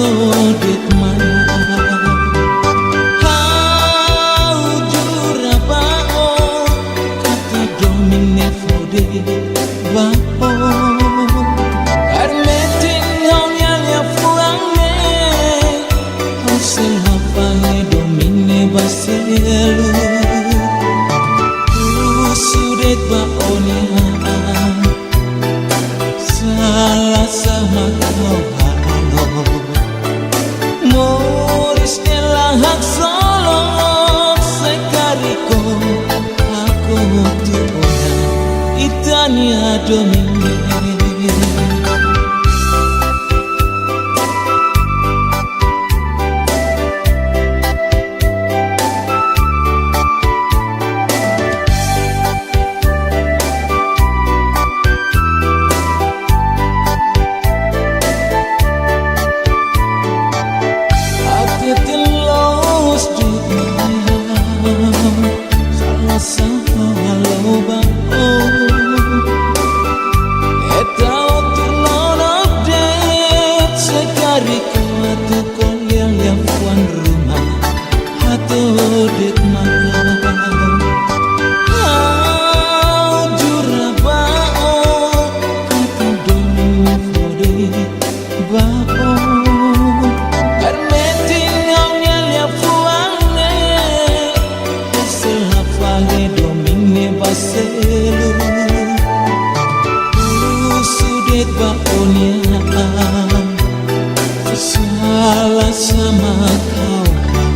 dit mana how jurabao kata domine fode bao karmetin haunya fuange hausel hafange domine baselu sudet baonia salah sama kau halo Moris elahak solo sekariko aku tuona itania domine salah sama kau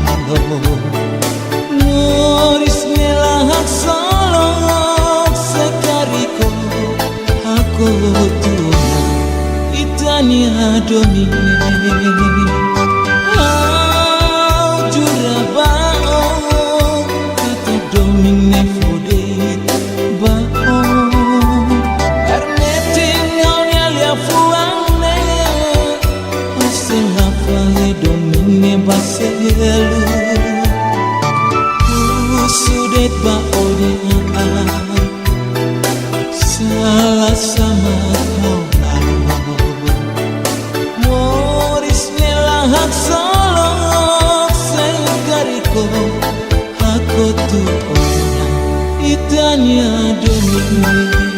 halo Moris ngelahak solo sekariko aku tuna itania domine how jurabao kata domine fode bao karmetin haunya lia fuangne hasil hafange domine baselu sudet baonia salah sama kau halo Moris ngelahak solo sekariko aku tuona itania domine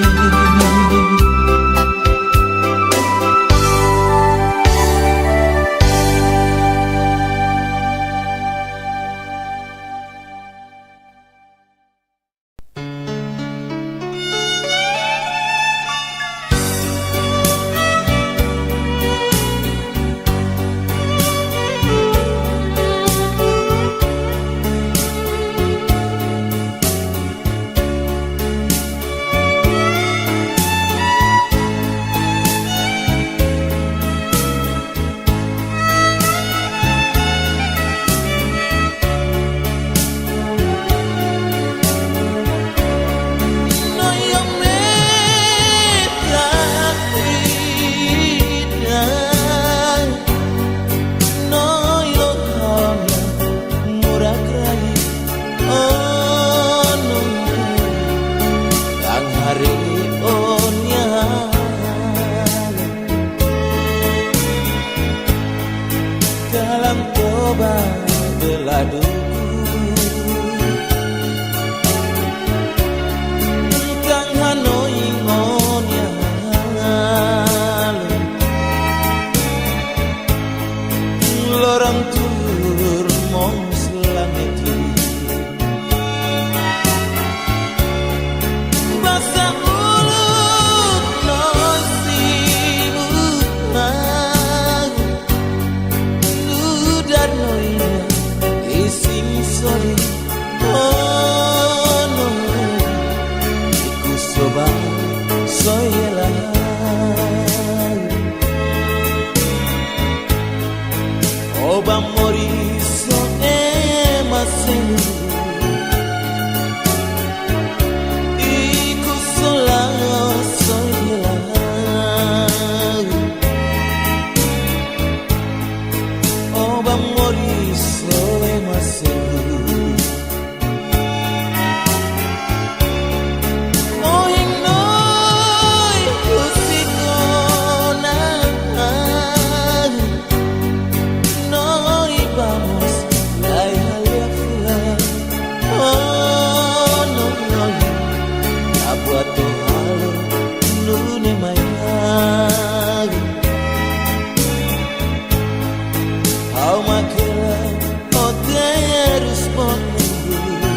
Kau makelah oh terus menunggu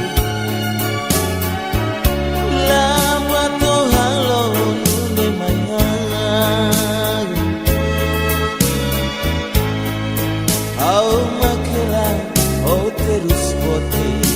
lama to halo nune mayang kau makelah oh terus bote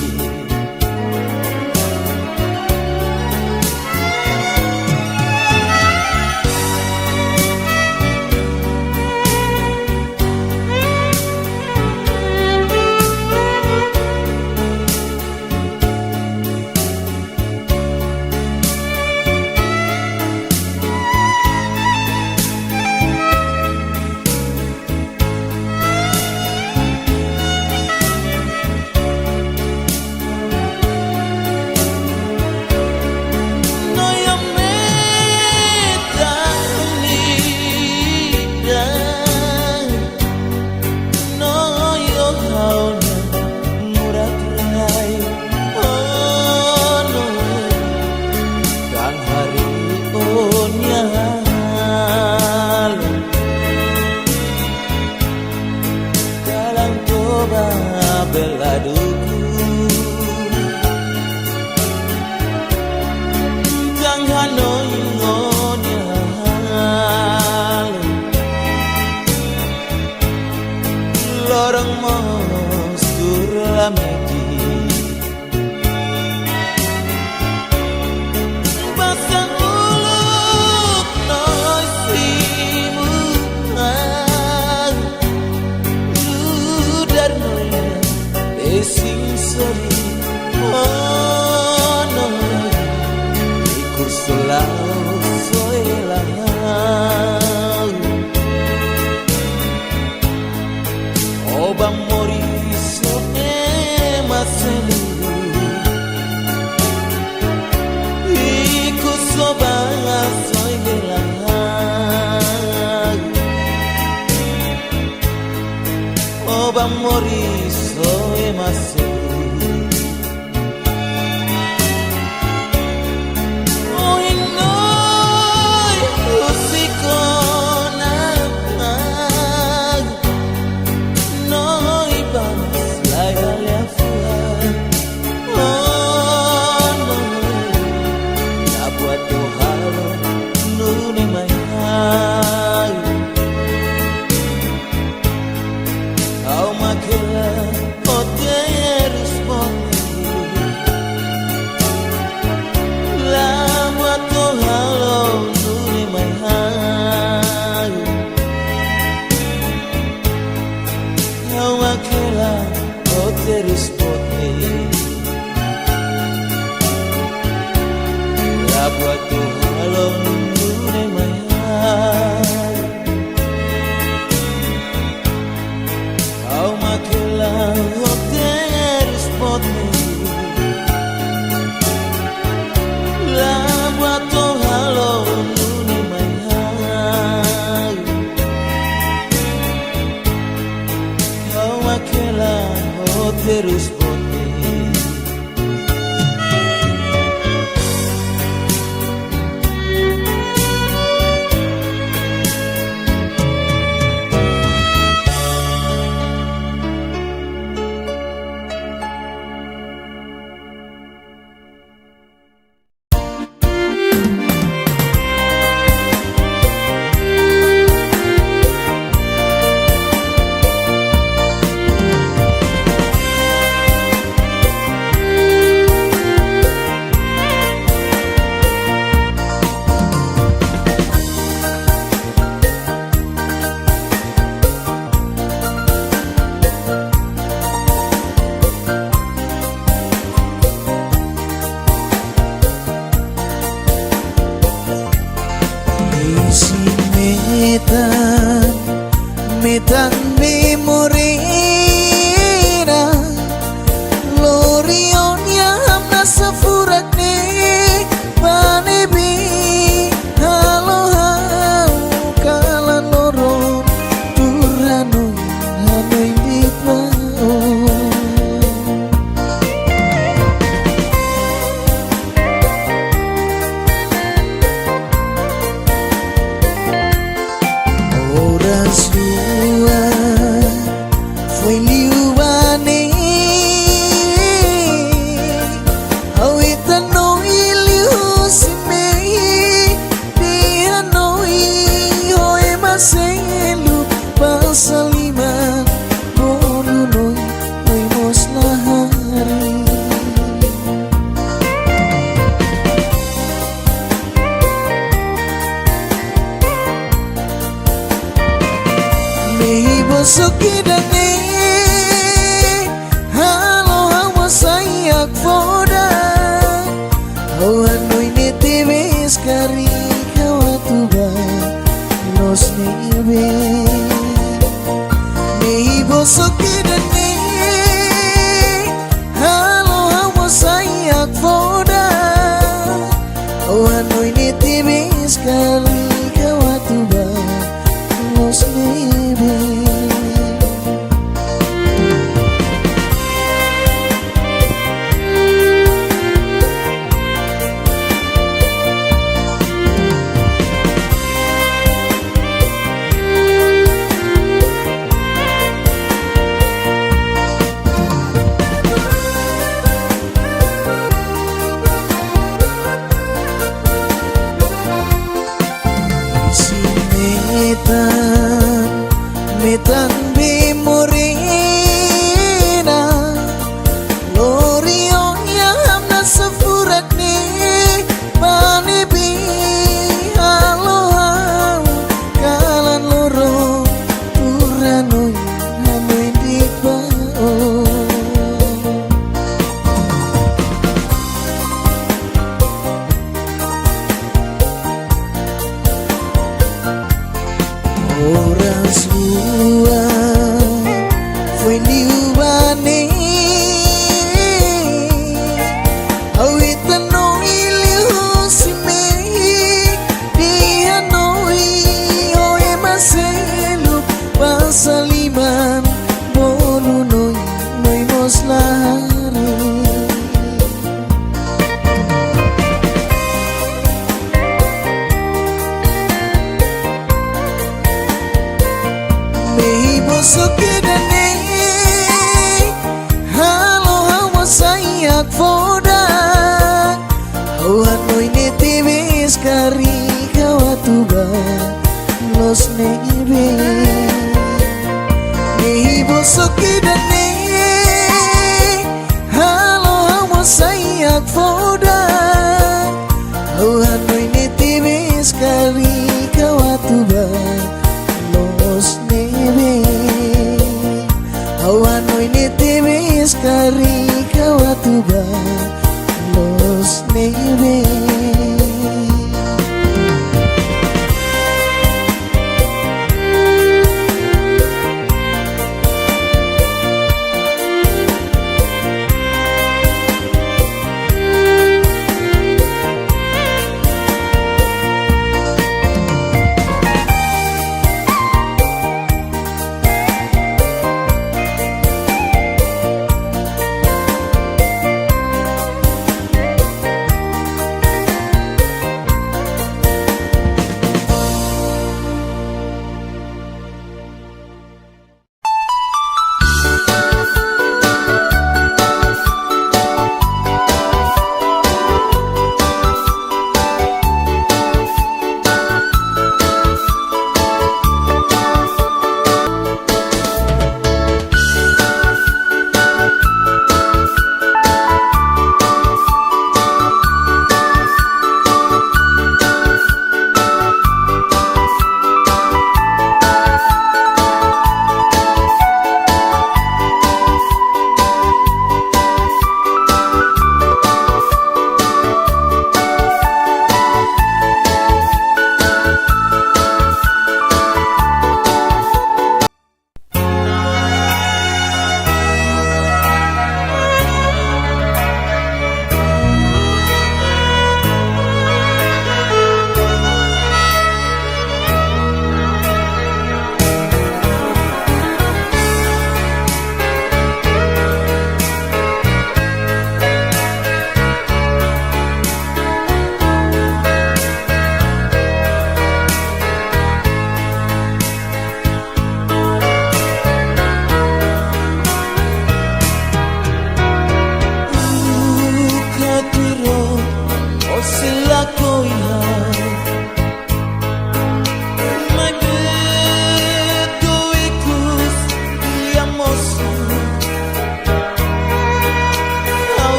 beladuku Kang Hanoi ngonyal lorong mostur lamedi pasang uluk noisimu ludar noya sing sori oh no iku selalu soelang obang mori soe maselu iku sobang soelang obang mori soe maselu terus bote la buat tu halo nune mayang kau makelah oh terus bote la buat tu halo nune mayang kau makelah terus bote metan memorina lorion yang nasafurak ne panebi halo halo kala loro turano hanoi di pao kidane halo hawa sayak foda awan noine tebes kari kawatuba nos nebe nei boso kidane halo hawa sayak foda awan noine tebes kari kawatuba nos nebe. Metan bemorena Lorio yang hamna sefurat ni Panebi halo hau kalan loro Uranoi hamai dikbao Orang semua foi niubane awit no iliu sime dia noi oe maselu pasaliman bolu noi moslari Sukidane halo hawa sayak foda awan noine tebes kari kawatuba los nebe ibu sukidane halo hawa sayak foda awan noine tebes kari kawatuba los nebe awan noine tebes kari kawatuba los nebe.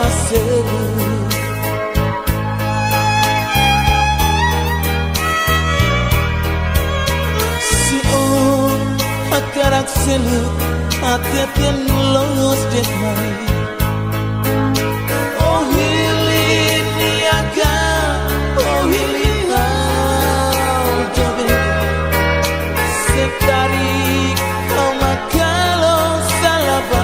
maseru si on akarak selu ateten los demai oh hilin niaga oh hilin jobe sekari kau makalo salaba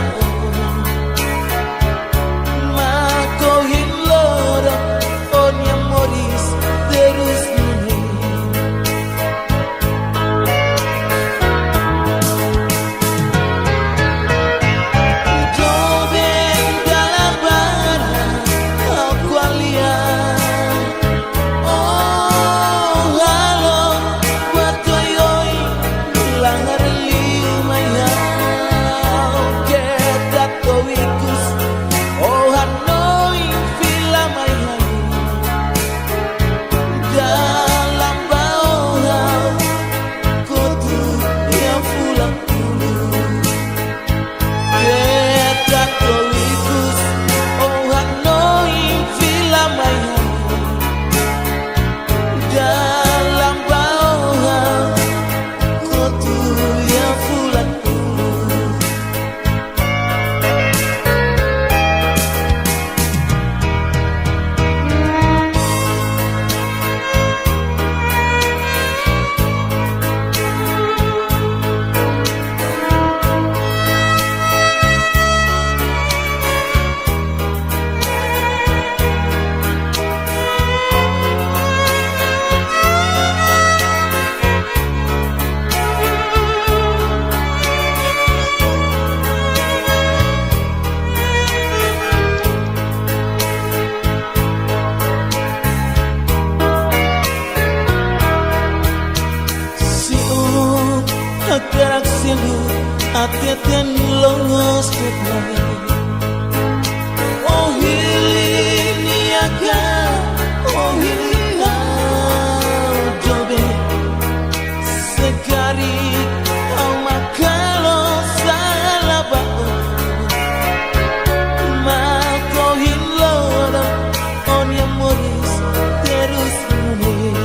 akarak selu ateten los demai oh hilin niaga oh hilin jobe sekari kau makalo salaba mako hilora on yang moris terus menir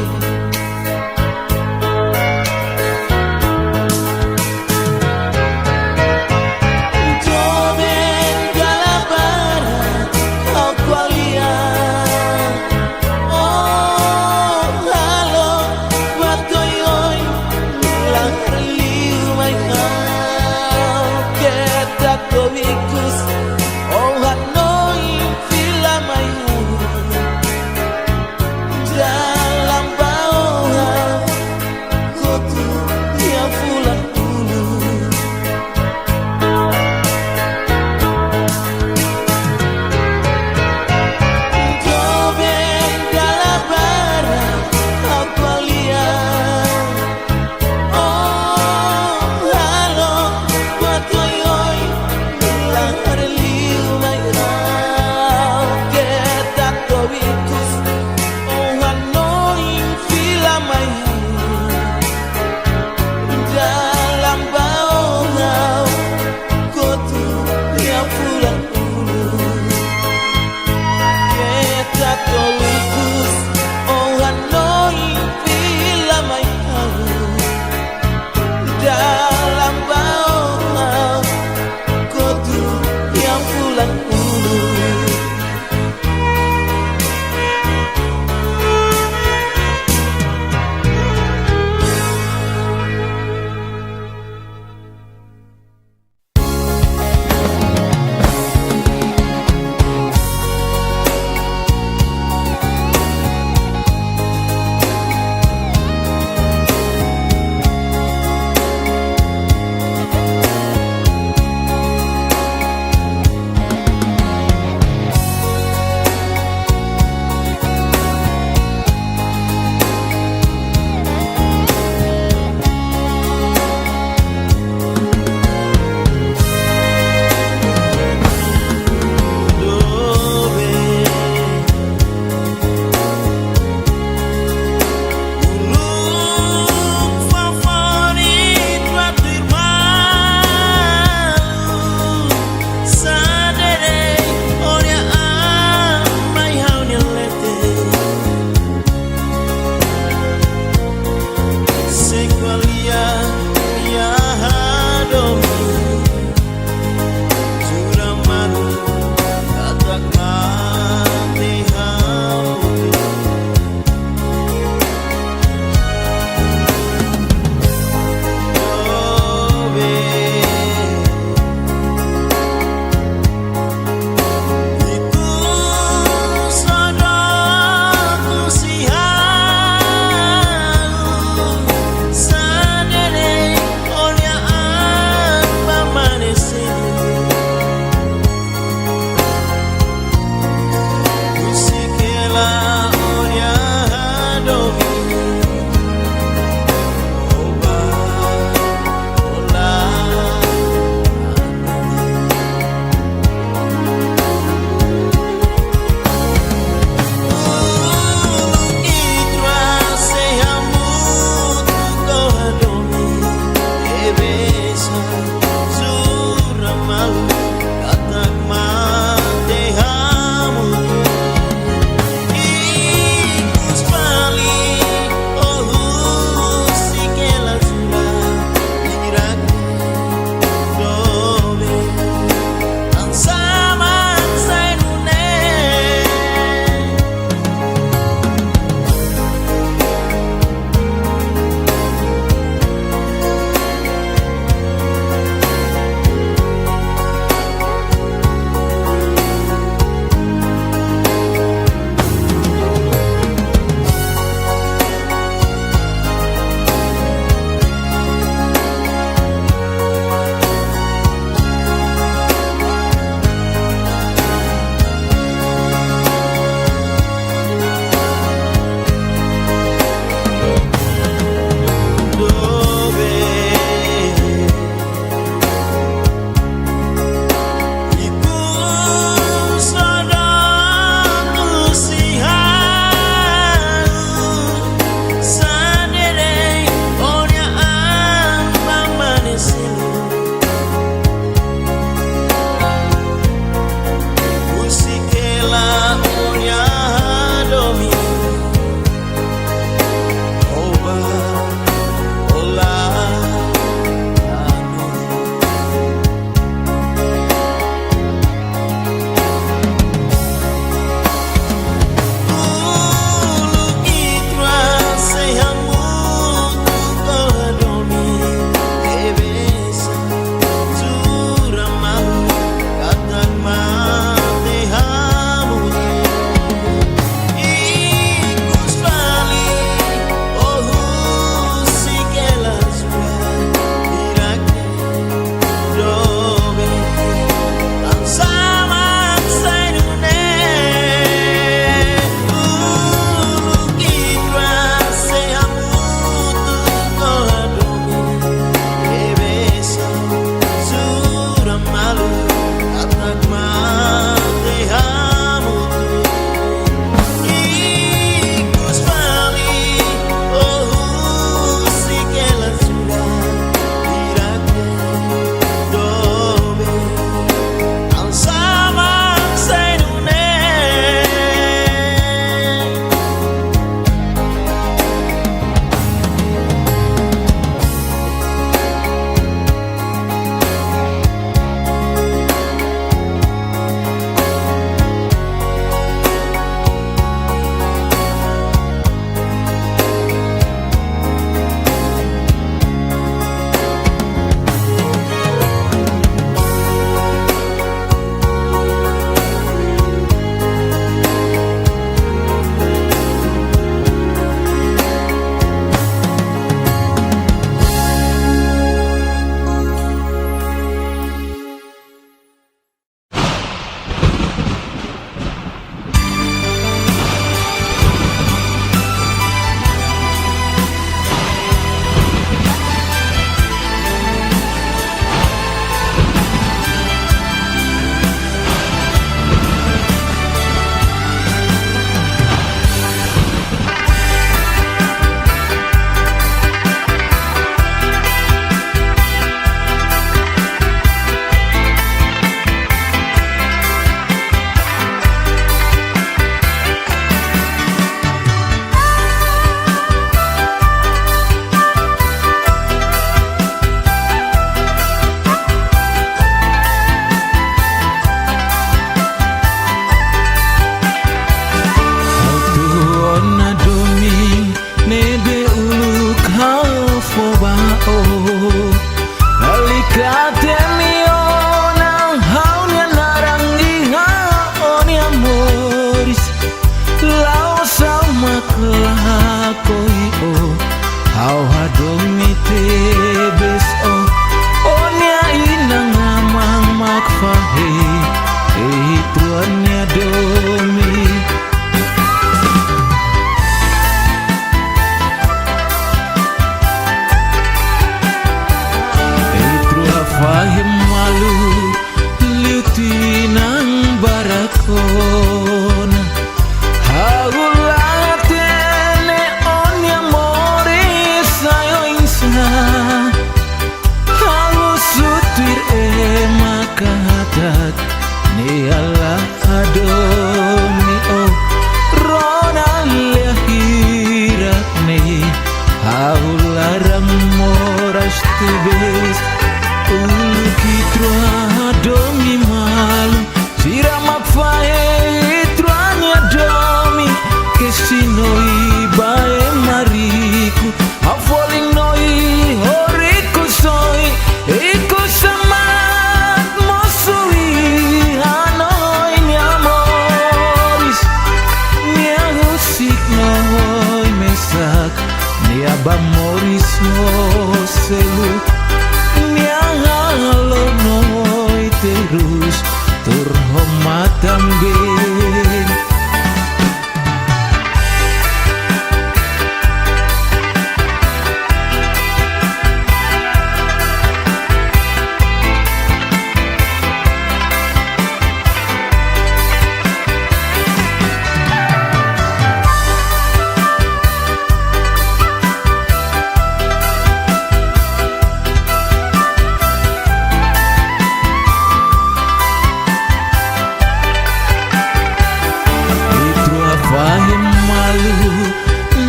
Jobe Haulatene ogni amore sayo insan Halu sutir makatat Ni Allah adomi oh Rona lahirat ni Haularang moras tebes Ulu kitro adomi malu Siramak fae itroanya domi Kesinoi bae mariku Afoling noi horiku soi Iku semat mosui Hanoi ni amoris Ni ahusik noi mesak Ni abamoris no selu Ni ahalo noi terus Turhomat tambin Fahim malu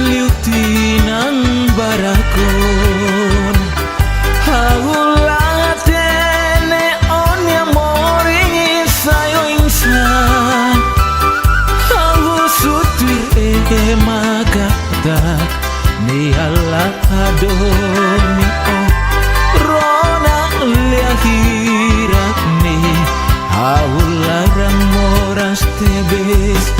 liutinan barakon Haulatene ogni amore sayo insan Halu sutir makatak Ni Allah adomi oh Rona lahirat ni Haularang moras tebes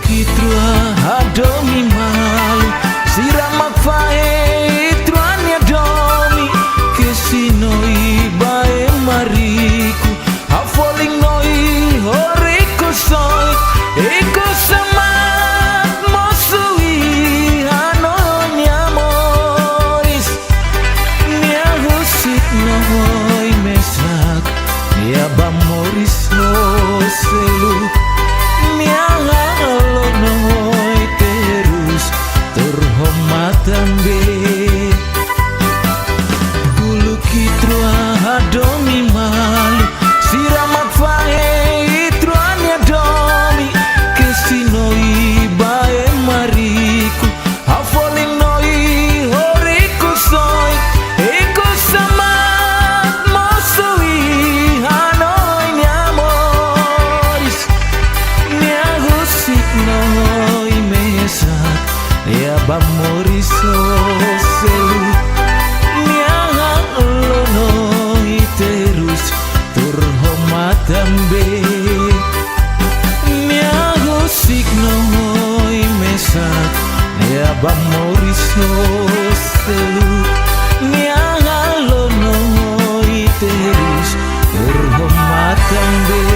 Kitrua adomi malu Siramak fae itruanya domi Kesinoi bae mariku Afoling noi horiku soi Iku semat mosui Hanoi amoris Nia husik noi mesak Nia bamoris no selu Nia noi terus terhormat tambah Kulu kitro adomi malu Siramak fae itruanya domi Kesinoi bae mariku Afoling noi horiku soi Iku semat mosui Hanoi ni amoris Nia husik noi mesak Ya bamoris selu Nia lo noi terus turhomat tambah Nia husik noi mesak Ya bamoris selu Nia lo noi terus turhomat tambah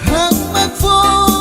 Hang magfo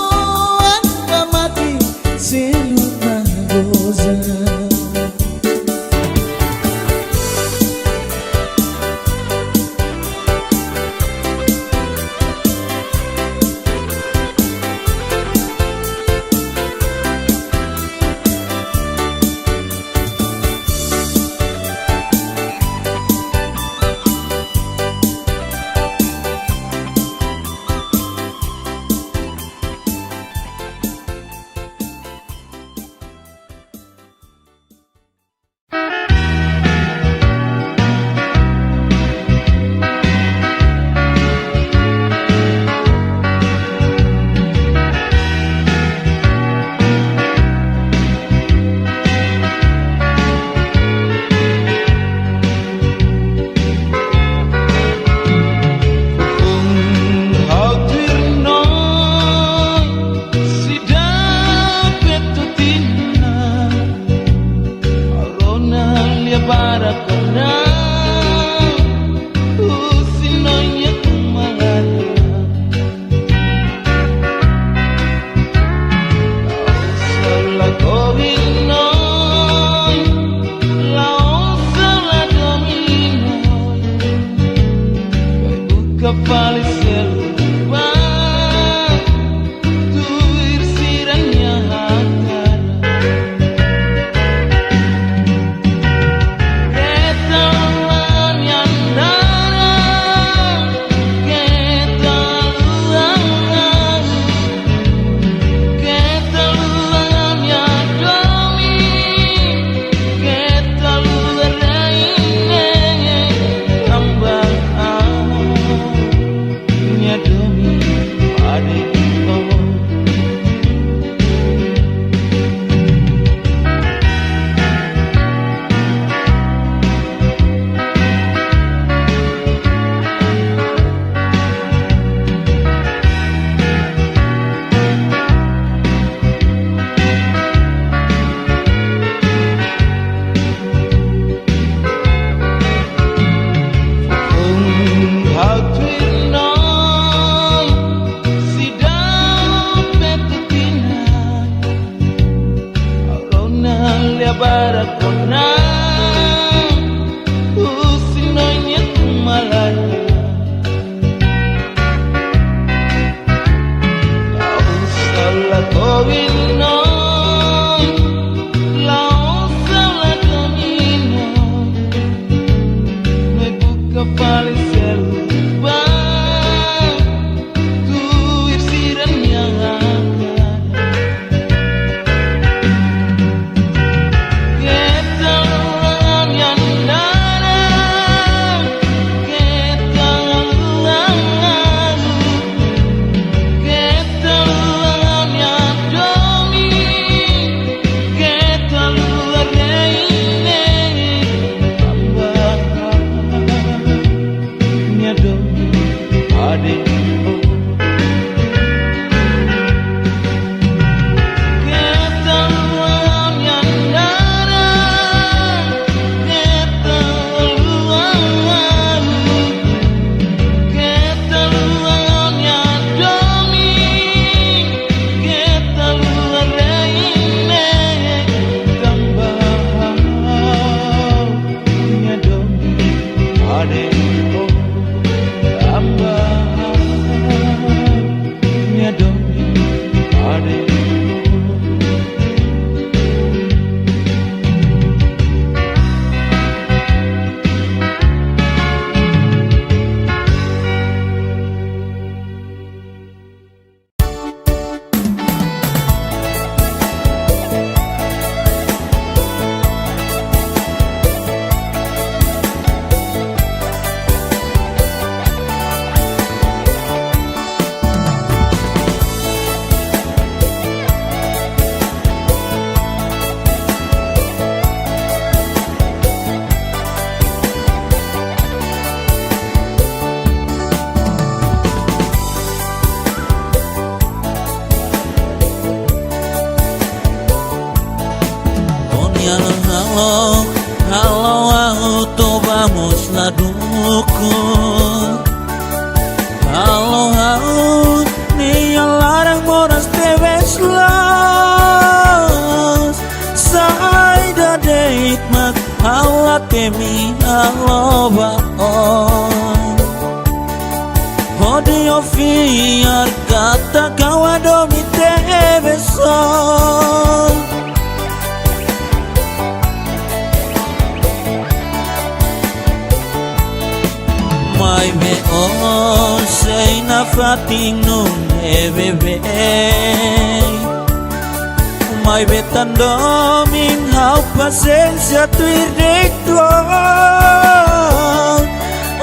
Mai betando min hau paciência tu directo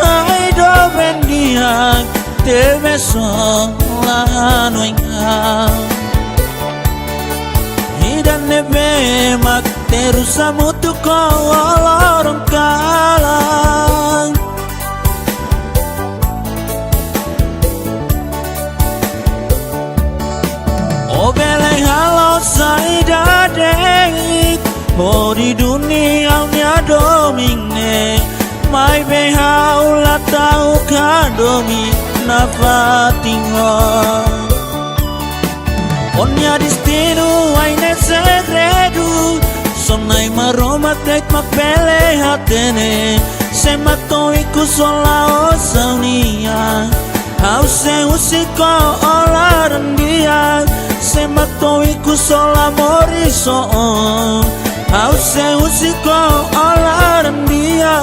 ai do bendiang te beso la noinga hidan nebe mak terusa mutu ko lorong kalang obele halo saida dek ho di dunia nya domine mai be haula tau kadomi na fatingo onya destino aine segredo sonai maroma tek mapele hatene se matou iku sola o saunia Hau se usiko olaran dia se matoi ku sola moriso. Hau se usiko olaran dia.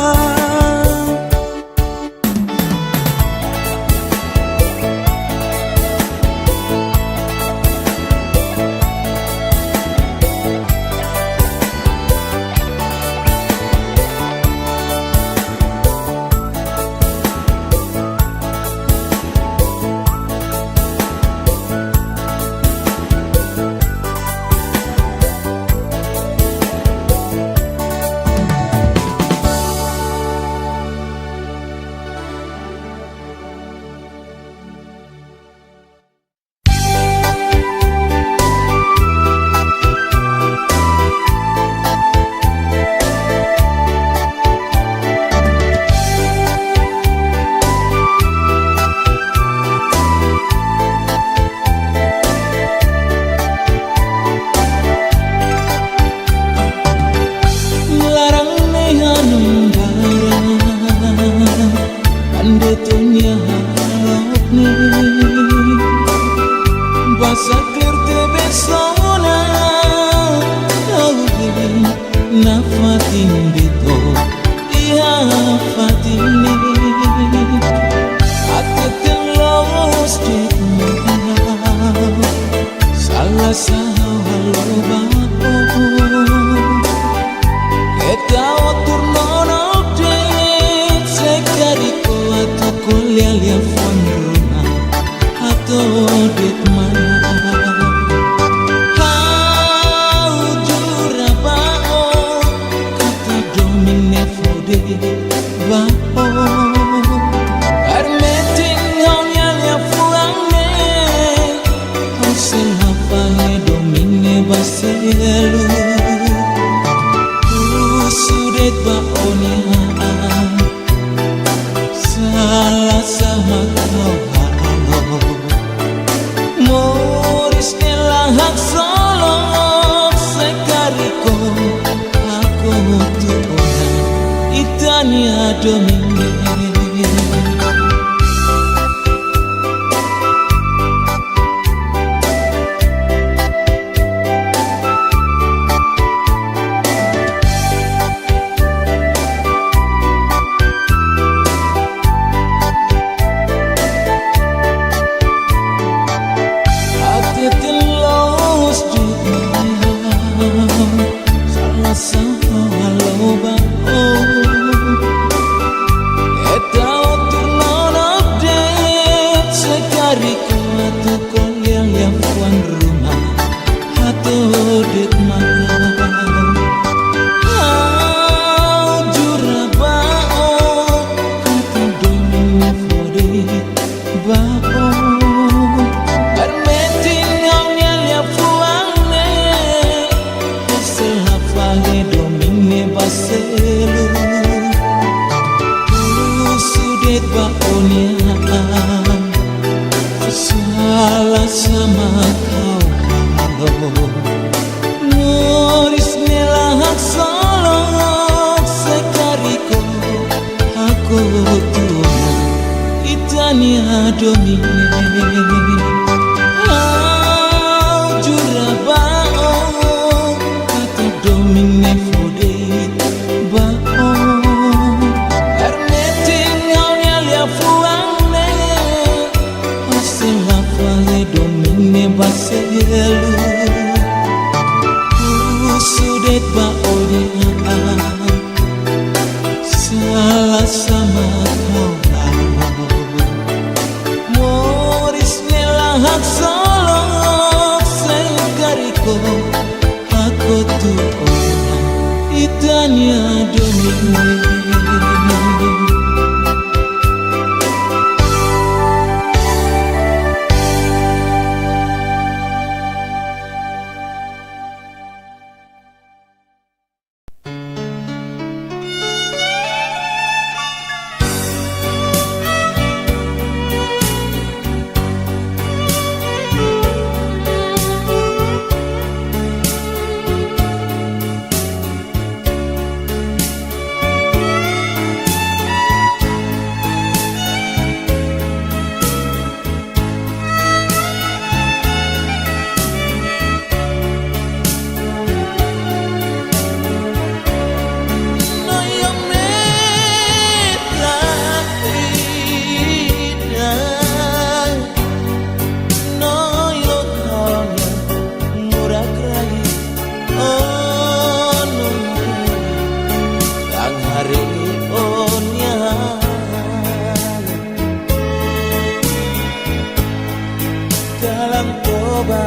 dalam toba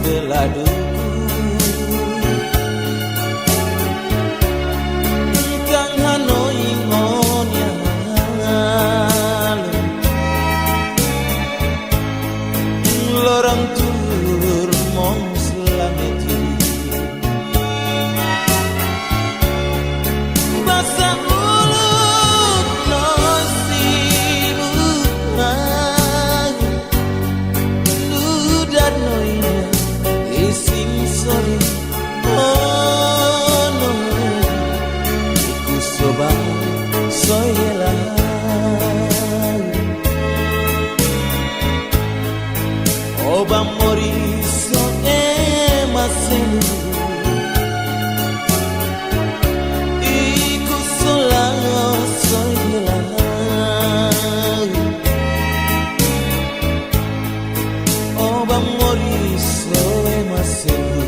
beladuku kang hanoi ngonya lorang tur mong selameti basa ulut nosimu ludar noina isim sore oh no iku soba soyela oba moriso emasenu iku solano soyela oba moriso emasenu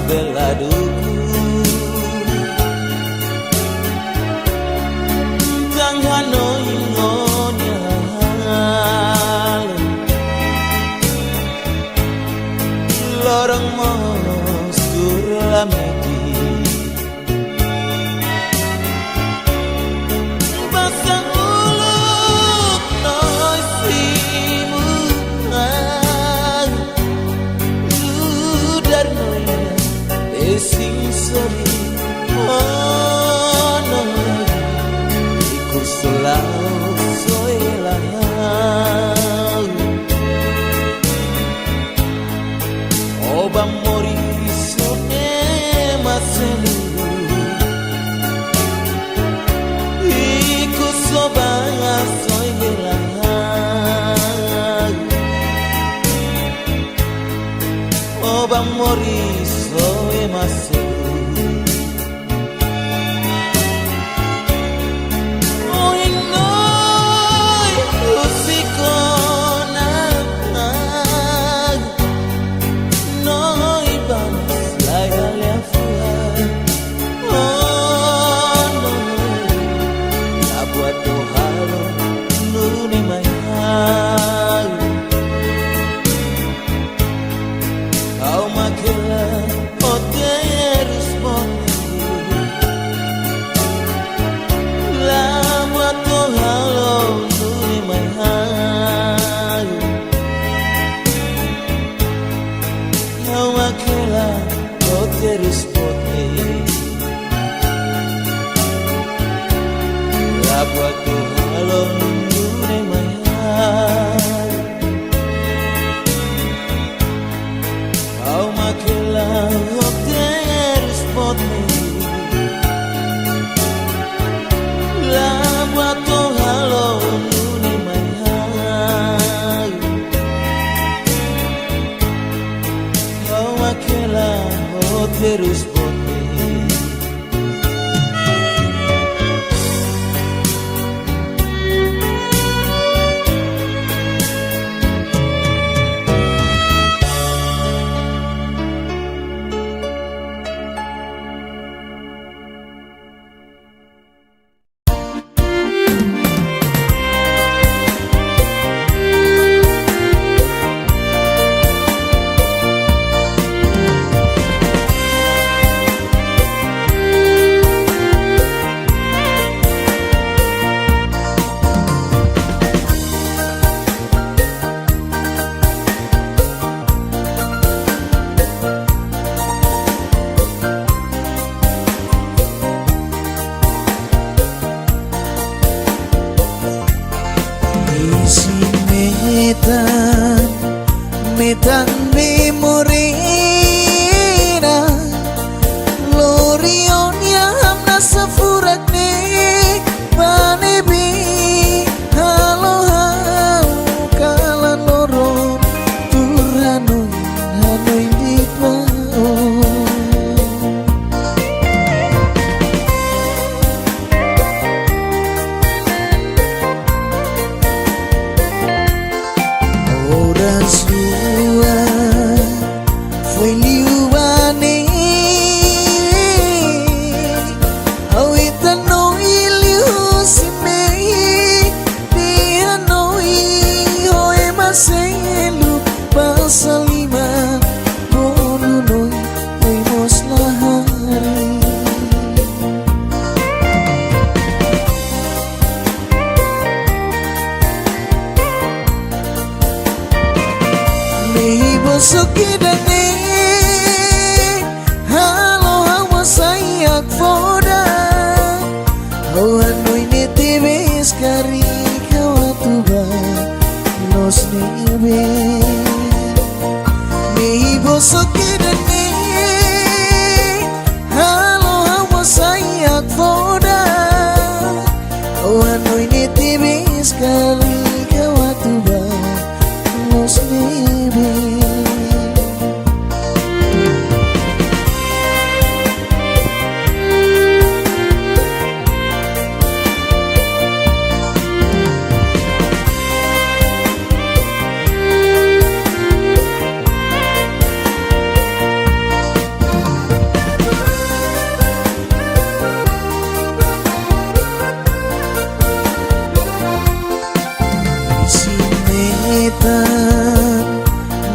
beladuku kang hanoi ngonya lorong mos turlameti basang ulut noisimu ludar noina sing sori oh no iku selalu soela oba moriso emasenu iku soba soela oba moriso emasenu terus poteh la buat halon dune mayar kau makelah terus poteh la buat halon dune mayar kau kailangan terus bote. Metan memorina Lorion yang nasafurak ne panebi halo kalan loron turano hanoy di pao. Oras foi liuane awita no iliu simei dia no hoe maselu pasalima bono noi oimos lahari. Sukidane halo hawa sayak foda hanoy ne tibes kari kawatuba nos nebe mibo sukidane halo hawa sayak foda hanoy ne tibes kari kawatuba nos nebe.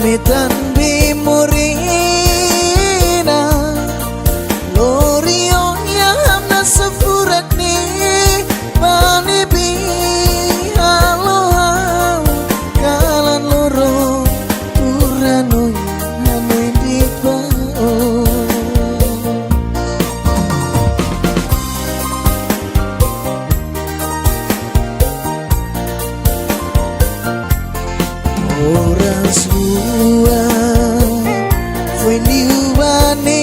Metan memorina Lorion yang nasafurak ne panebi halo kalan loro turanoy hanoy di pao. Oras foi liuane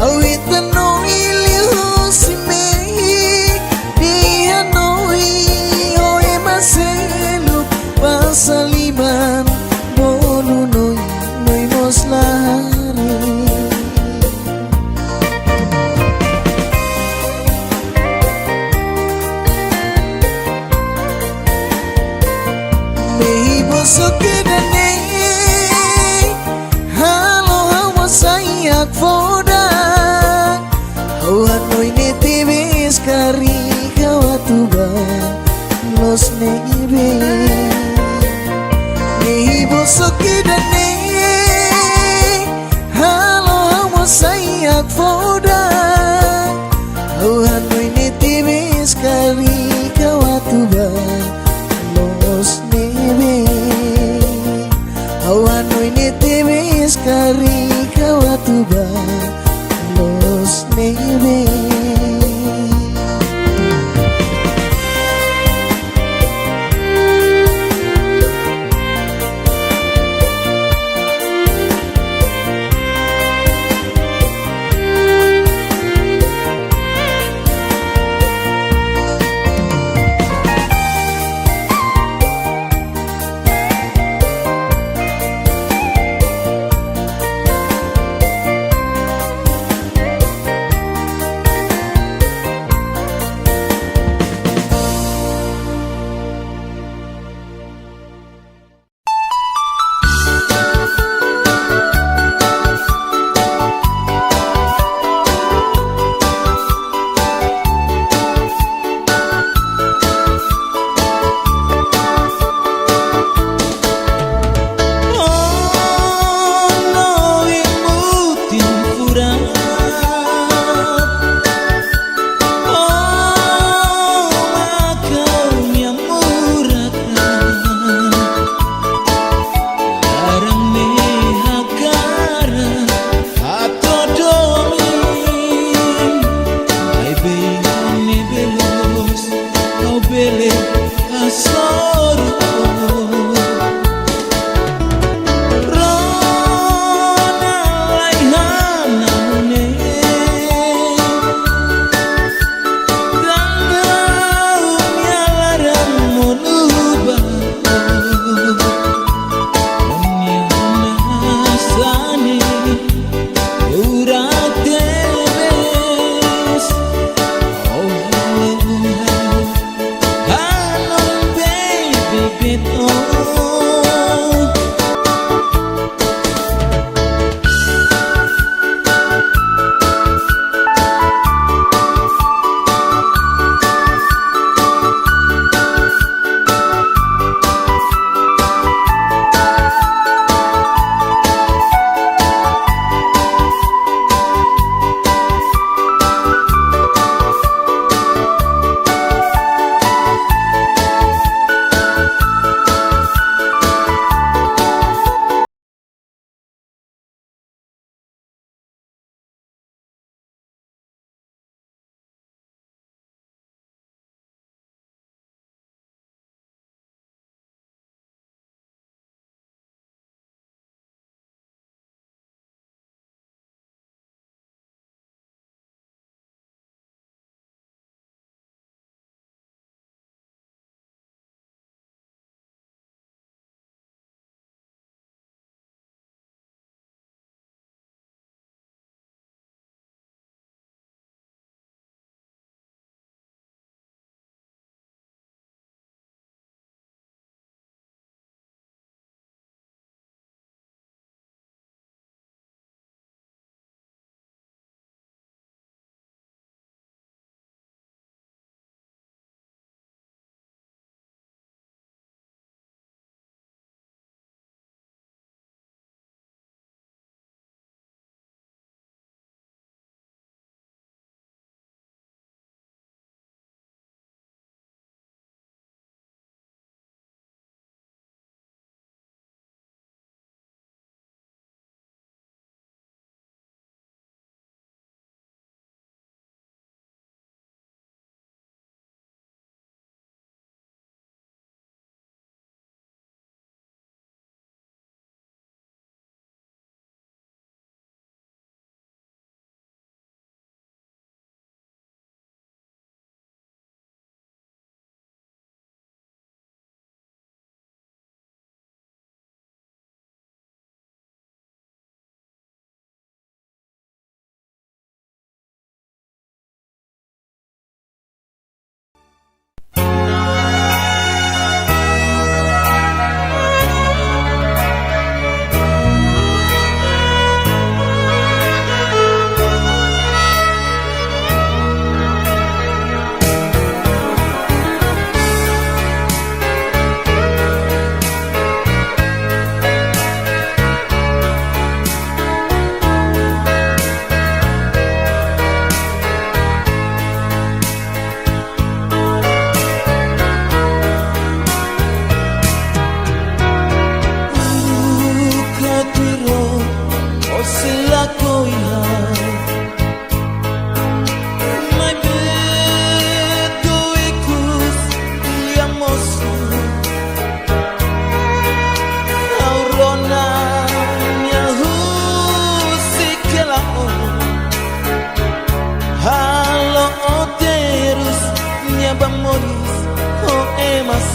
awita no iliu simei dia noi hoe maselu pasaliman bolu noi mos lahari. Sukidane halo hawa sayak foda hanoy ne tibes kari kawatuba los nebe mibo sukidane halo hawa sayak foda hanoy ne tibes kari kawatuba los nebe hanoy ne tibes kari kawatuba los nebe.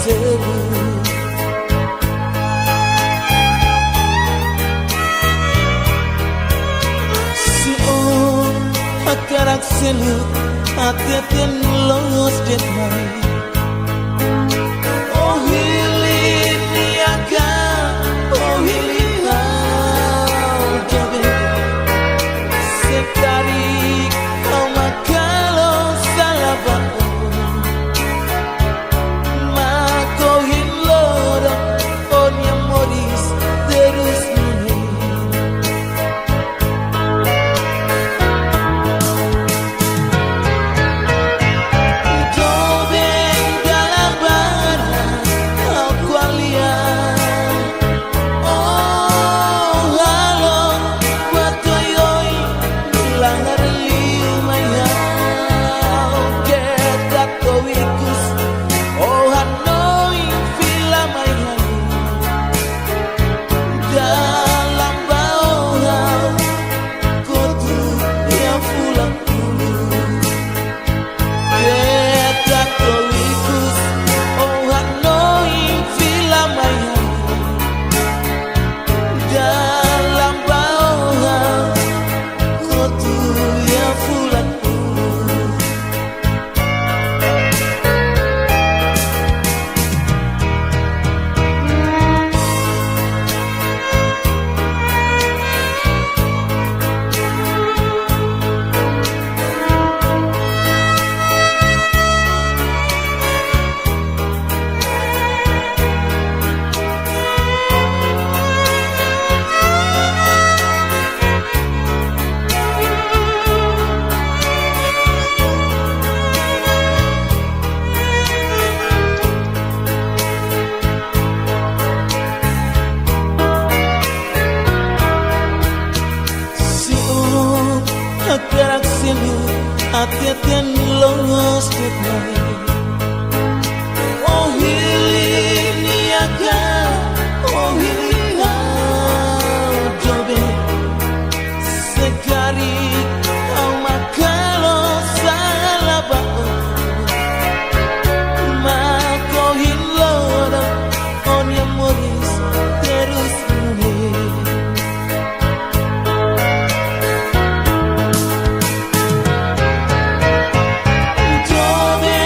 seru. Si on akarak selu ateten los denai. Oh hilini aga, oh hilina jabe. Sekari kau makalo salaba. Akarak selu ateten los denai. Oh hilini aga, oh hilina jabe. Sekari kau makalo salaba. Mako hilora on yang moris terus mune. Jobe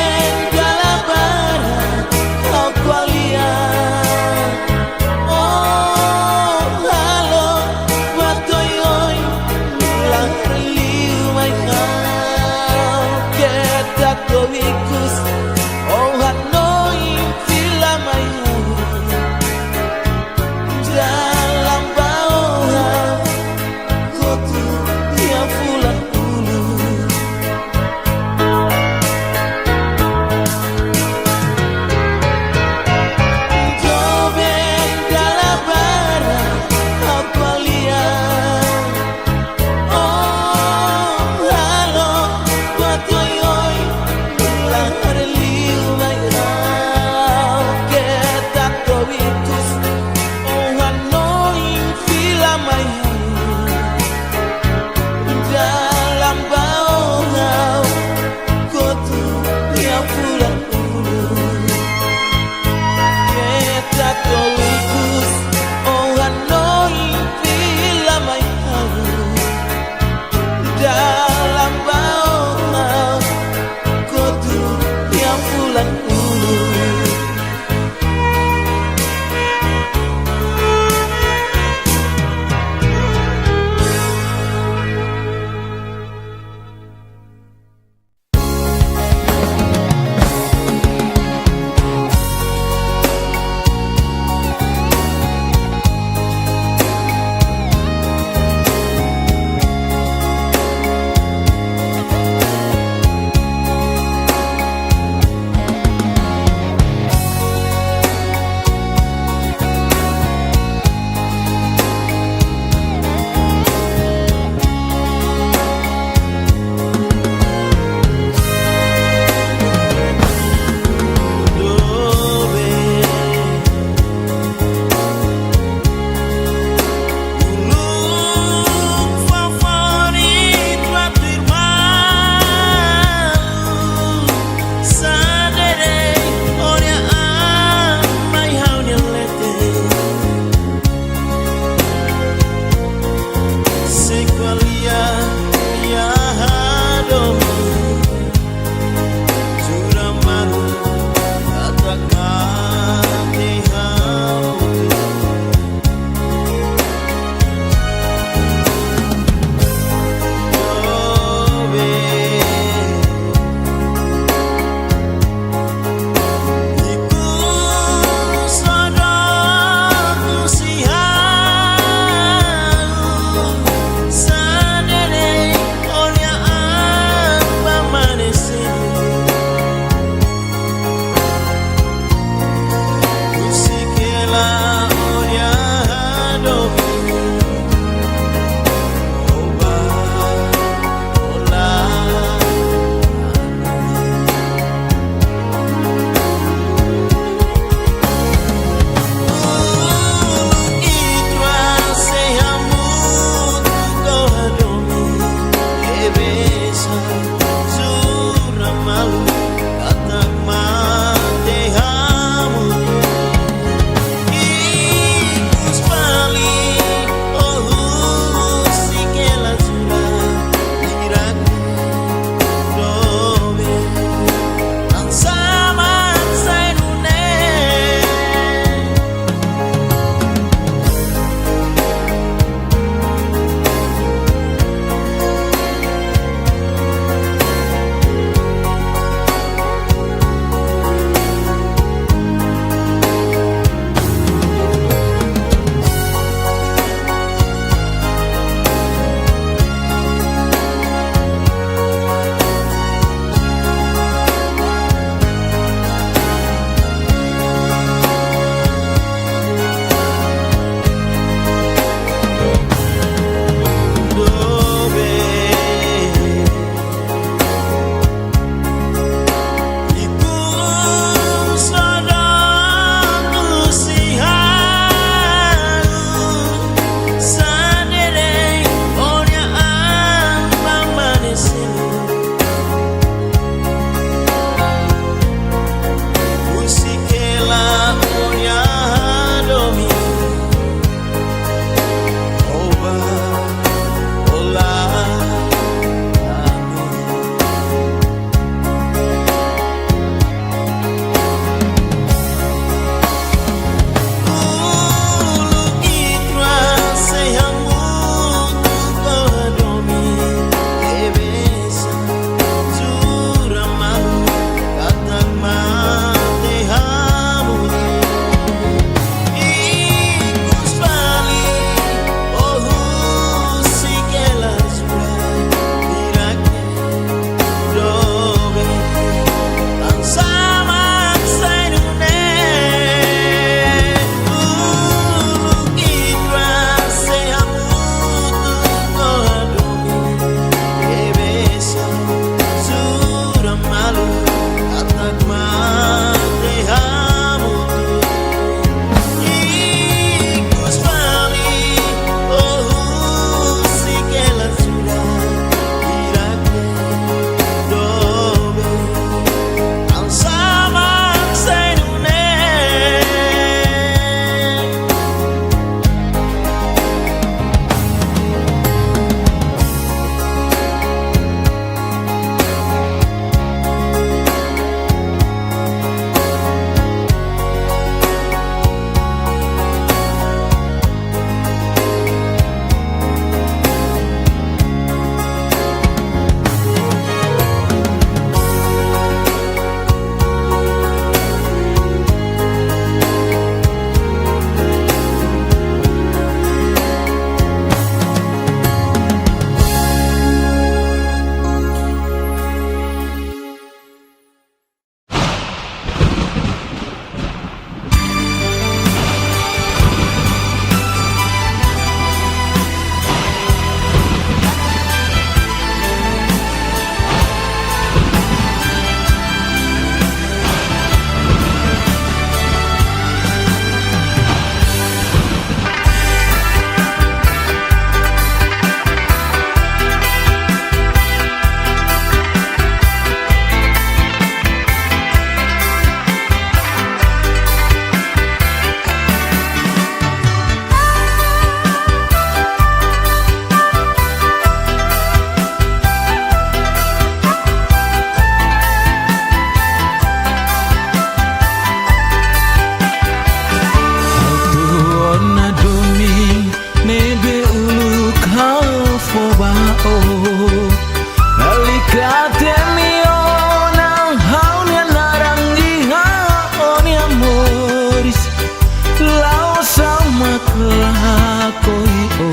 lakoi o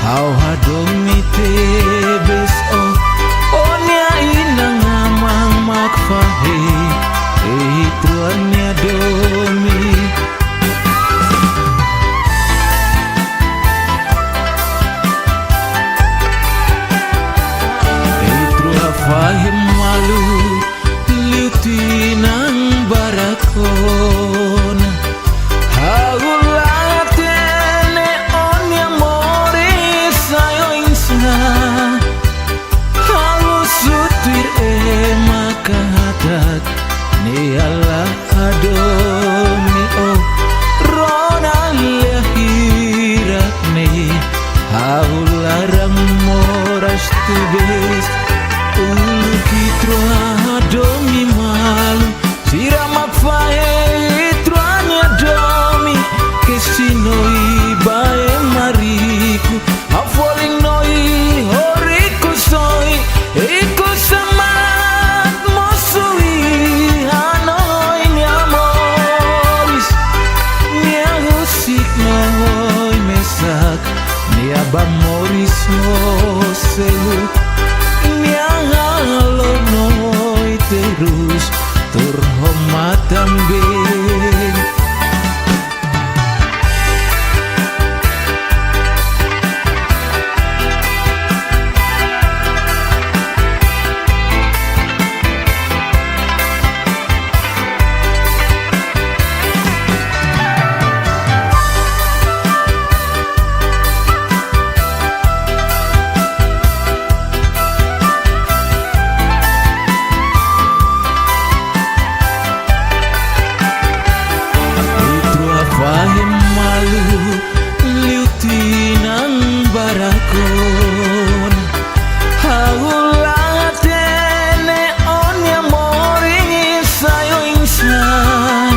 hau hadomi tebes o onya inang amang makfahe truannya domi trua fahim malu liutinang barakona haulatene onya mori sayo insna halu sutir makahatat ni Allah adomi oh rona lahirat ni haularang moras tebes ulkitro adomi malu siramak fae truanya domi kesinoi bae mariku afoling noi horiku soi iku semat mosui hanoi niamoris niahusik noi mesak niabamoris moselu niahalo noi terus turhomatam beng fahim malu liutinang barakon haulatene onya moring sayo insan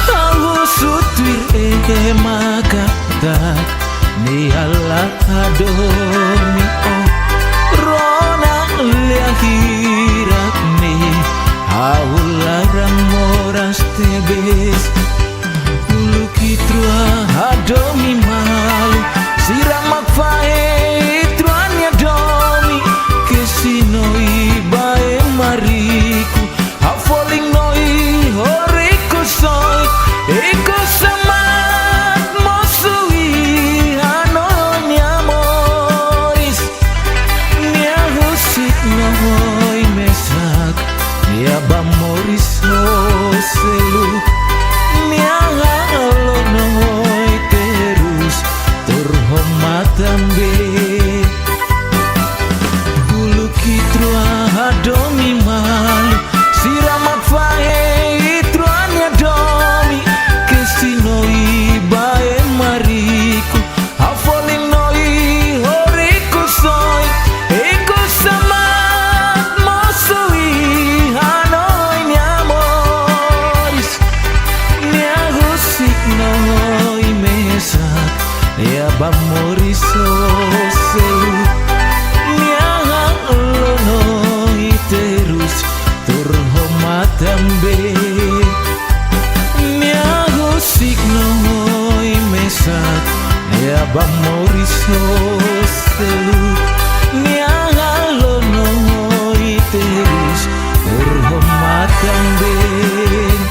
hau sutir makatak ni Allah adomi oh rona lahirat ni haularang moras tebes Trua adomi malu siramak fae truanya domi kesinoi bae mariku afoling noi horiku soi iku semat mosui hanonya moris niahusik noi mesak niabamoris no selu niahalonoi terus turhomatam beng hulu kitrua adomi malu siramak fae truanya domi kesinoi bae mariku afoling noi horiku soi iku semat mosui hanoi niamoris niahusik noi mesak niabamoris selu niahalonoi terus turhomatam beng niahusik noi mesak niabamoris selu niahalonoi terus turhomatam beng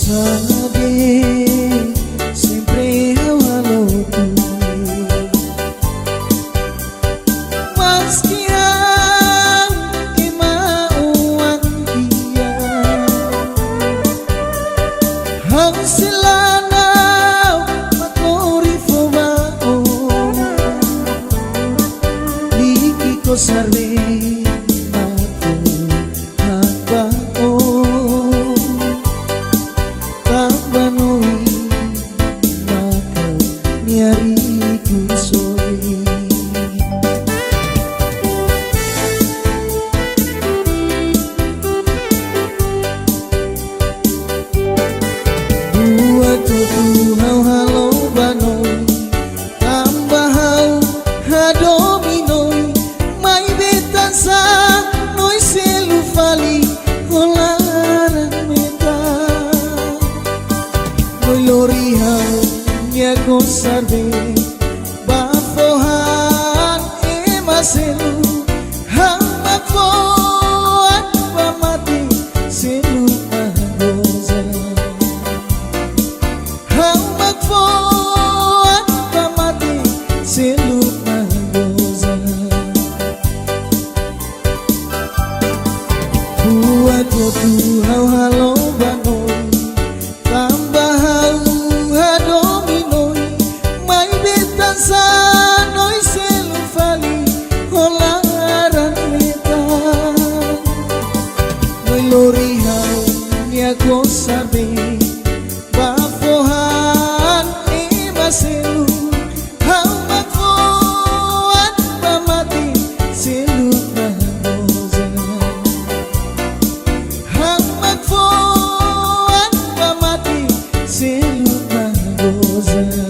sabe sempre eu falo tu, mas que e mauan dia hang silanaw makorifo bao liki ko sarve conserve bafohan emaselu hamba foan pamati selu magoza hamba foan pamati selu magoza buat tu halo bangun sano'y selufali kolaran meta no'y lorihaw niya ko sabi bafohan maselu hawak ko at pamati selu magoza hawak ko at pamati selu magoza.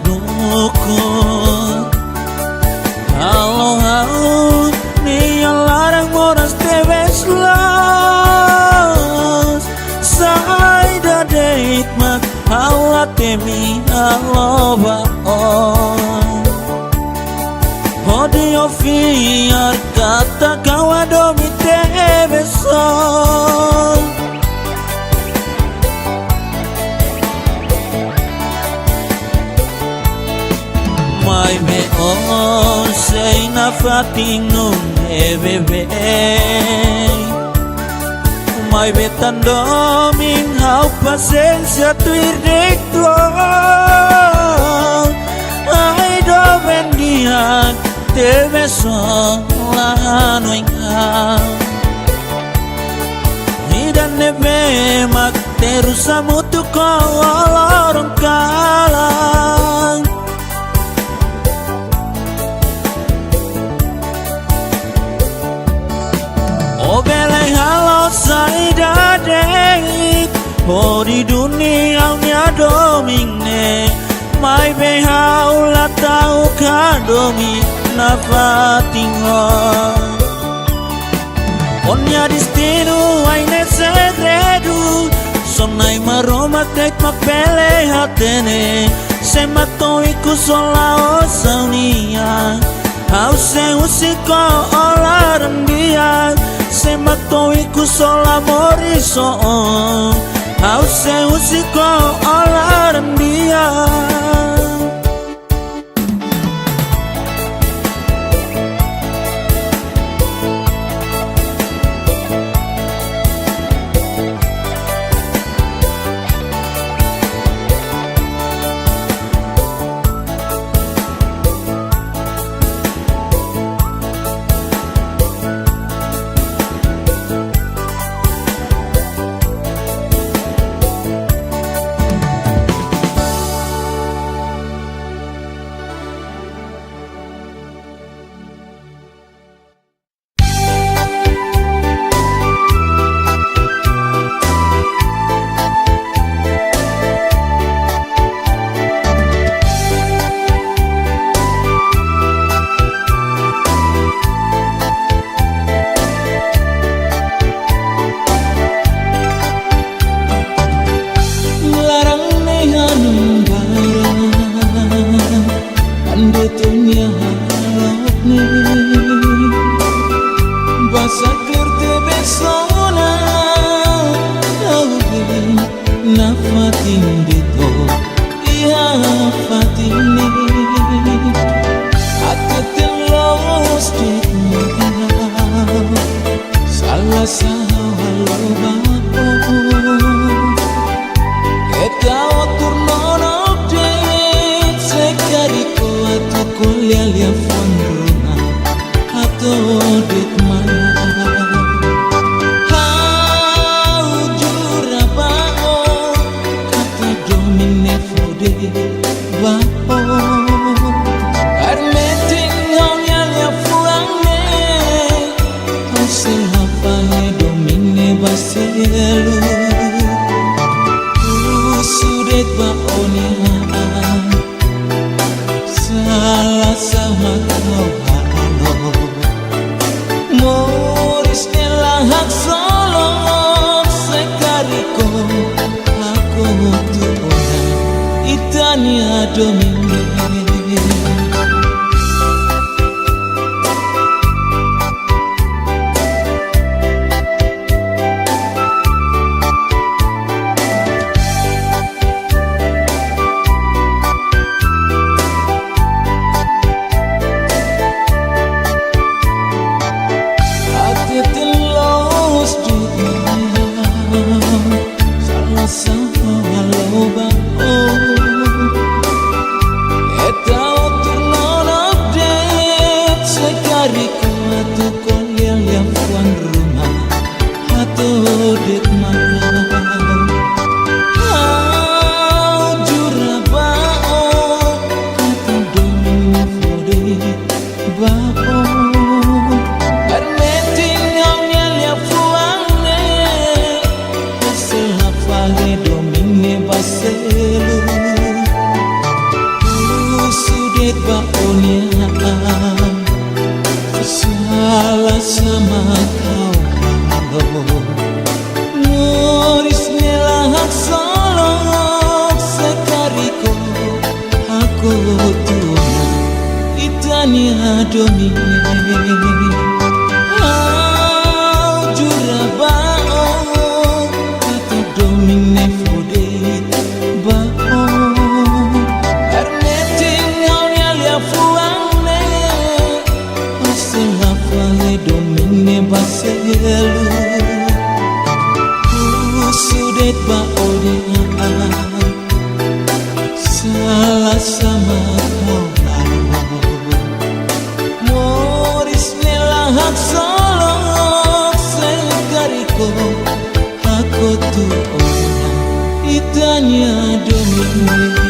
dukun. Halo ni yang larang moras tebes los. Sai da date mak hawa temi halo baon. Odio fiar kata kawa domi tebes son. Mai me on sei na fating nung bebe. Mai betan doming hau pasensya tuir dekto. Ai do bendian te beso la noinga. Hidan nebe mak terusa mutu kolorong kalang. Obelai halo sai dadek. Oh di dunia nya domingne. Mai be haula tau kadomi na fatingo. Onya destino aine segredo. Sonai maroma tek mapele hatene. Se matou iku sola o saunia. Au se usiko olaran dia. Se matou iku sola moriso. Au se usiko olaran dia. domine jura bao kata domine fode bao arneting haunya lia fuane osela fale domine baselu sudet bao dia salah sama kau Moris nelahat solok sekariko aku tuh orang itanya domine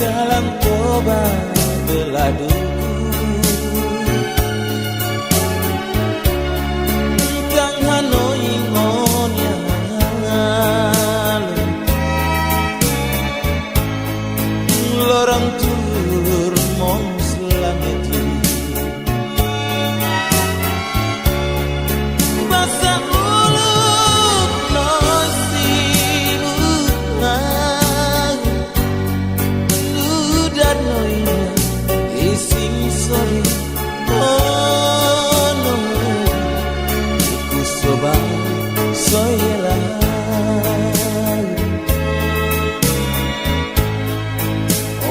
dalam toba beladungku kang hanoi ngonya lorong tur mong selameti basa mulut nosi ising sorry oh no iku soba soyela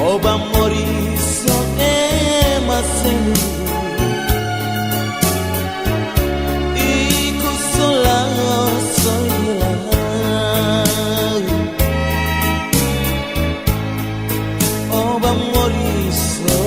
oba moriso emasenu iku sola soyela oba moriso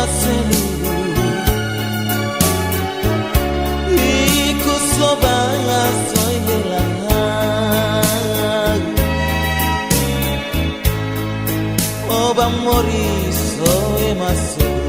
maselu iku sobaya soy helang oba mori soy maselu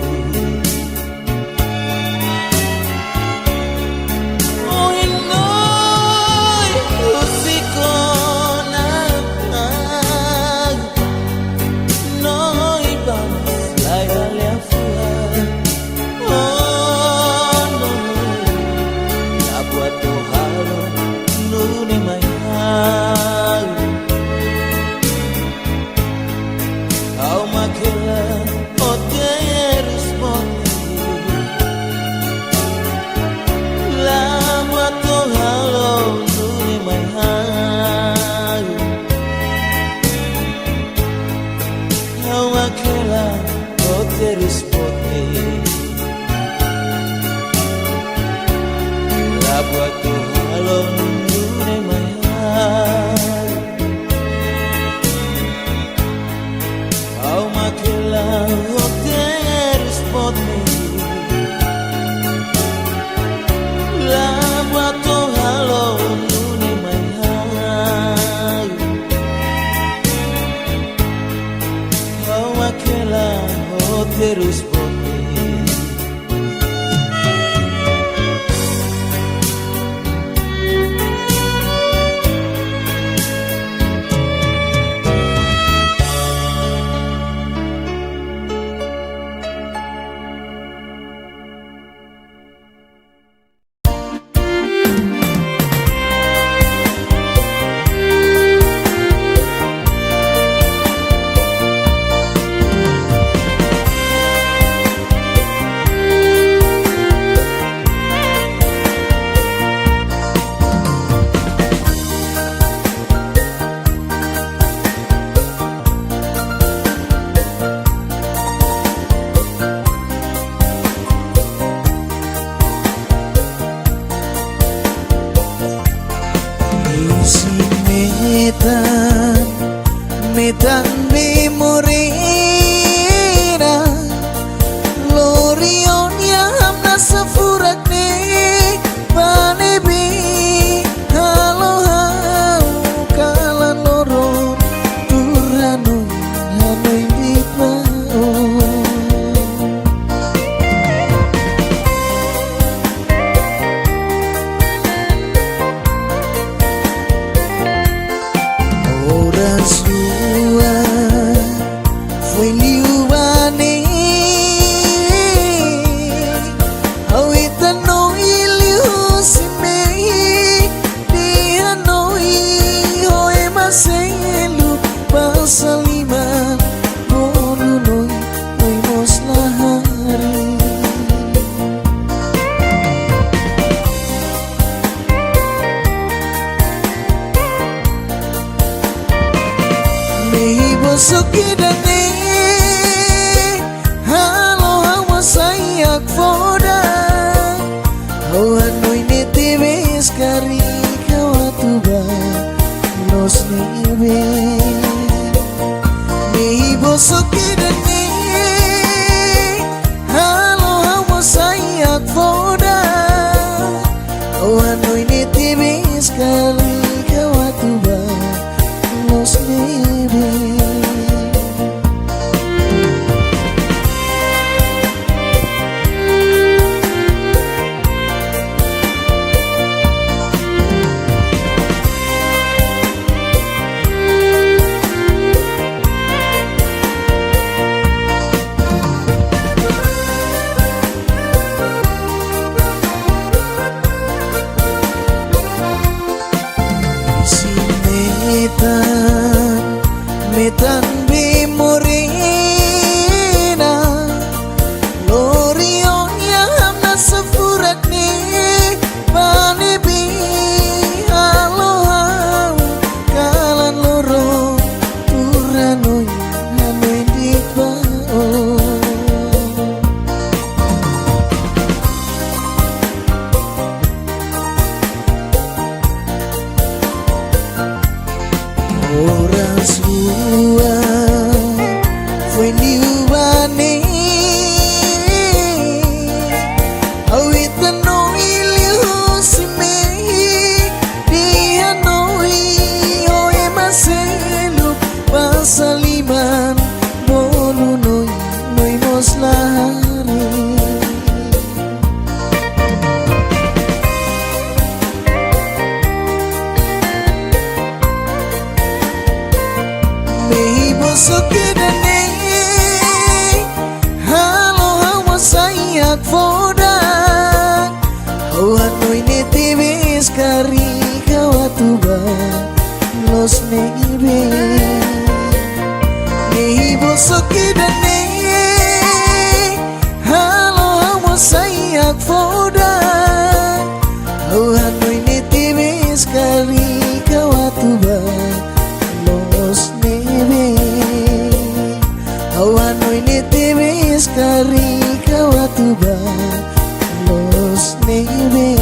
terus putih metan memorina lorion yang nasa furak ne panebi halo hau kalan loron turanu hanoi di pao Sukidane halo hawa sayak foda hawa noine tebes kari kawatuba nos nebe meibo sukidane halo hawa sayak foda hawa noine tebes kari kawatuba nos nebe sayak fodak Hauhan no ini tibis kari kawatuba Los neibe Nehi bosoki dan nehi Halo hamo sayak fodak Hauhan no ini tibis kari kawatuba Los neibe Hauhan no ini tibis kari kawatuba Los neibe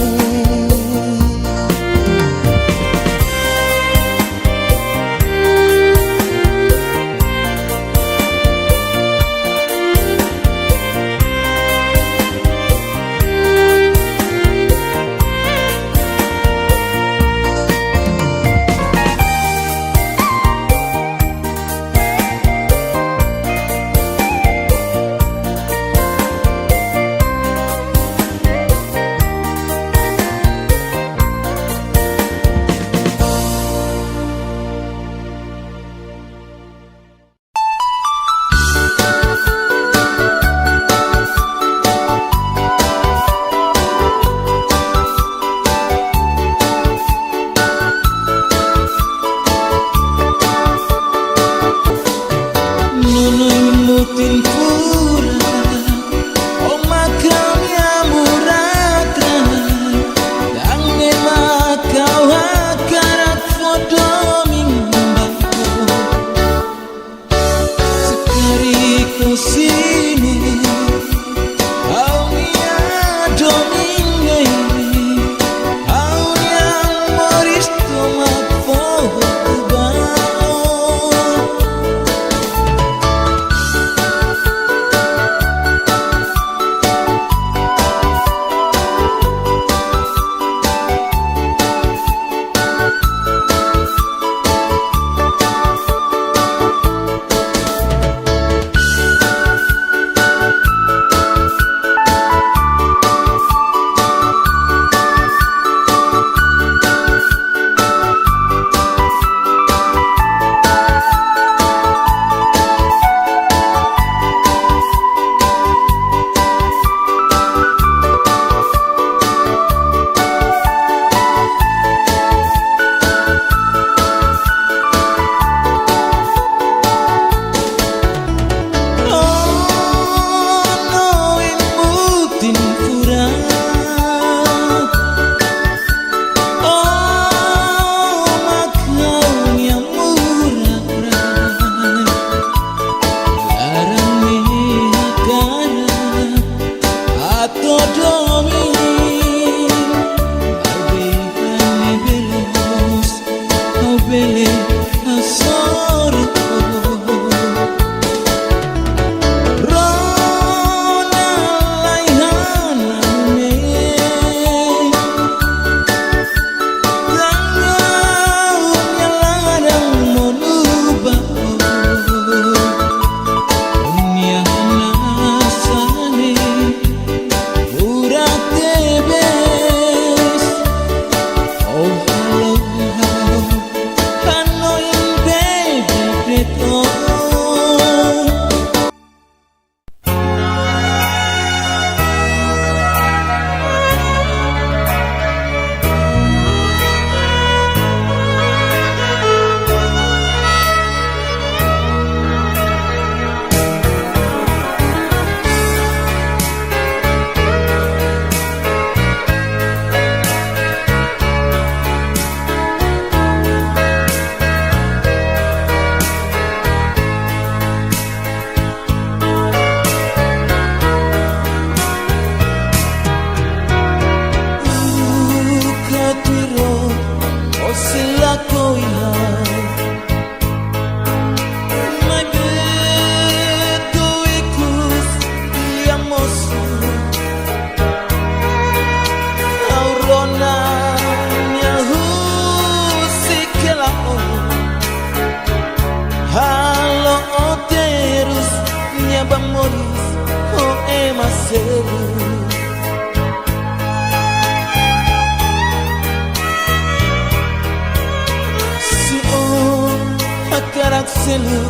selu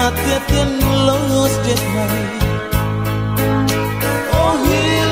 ateten los de mai. Oh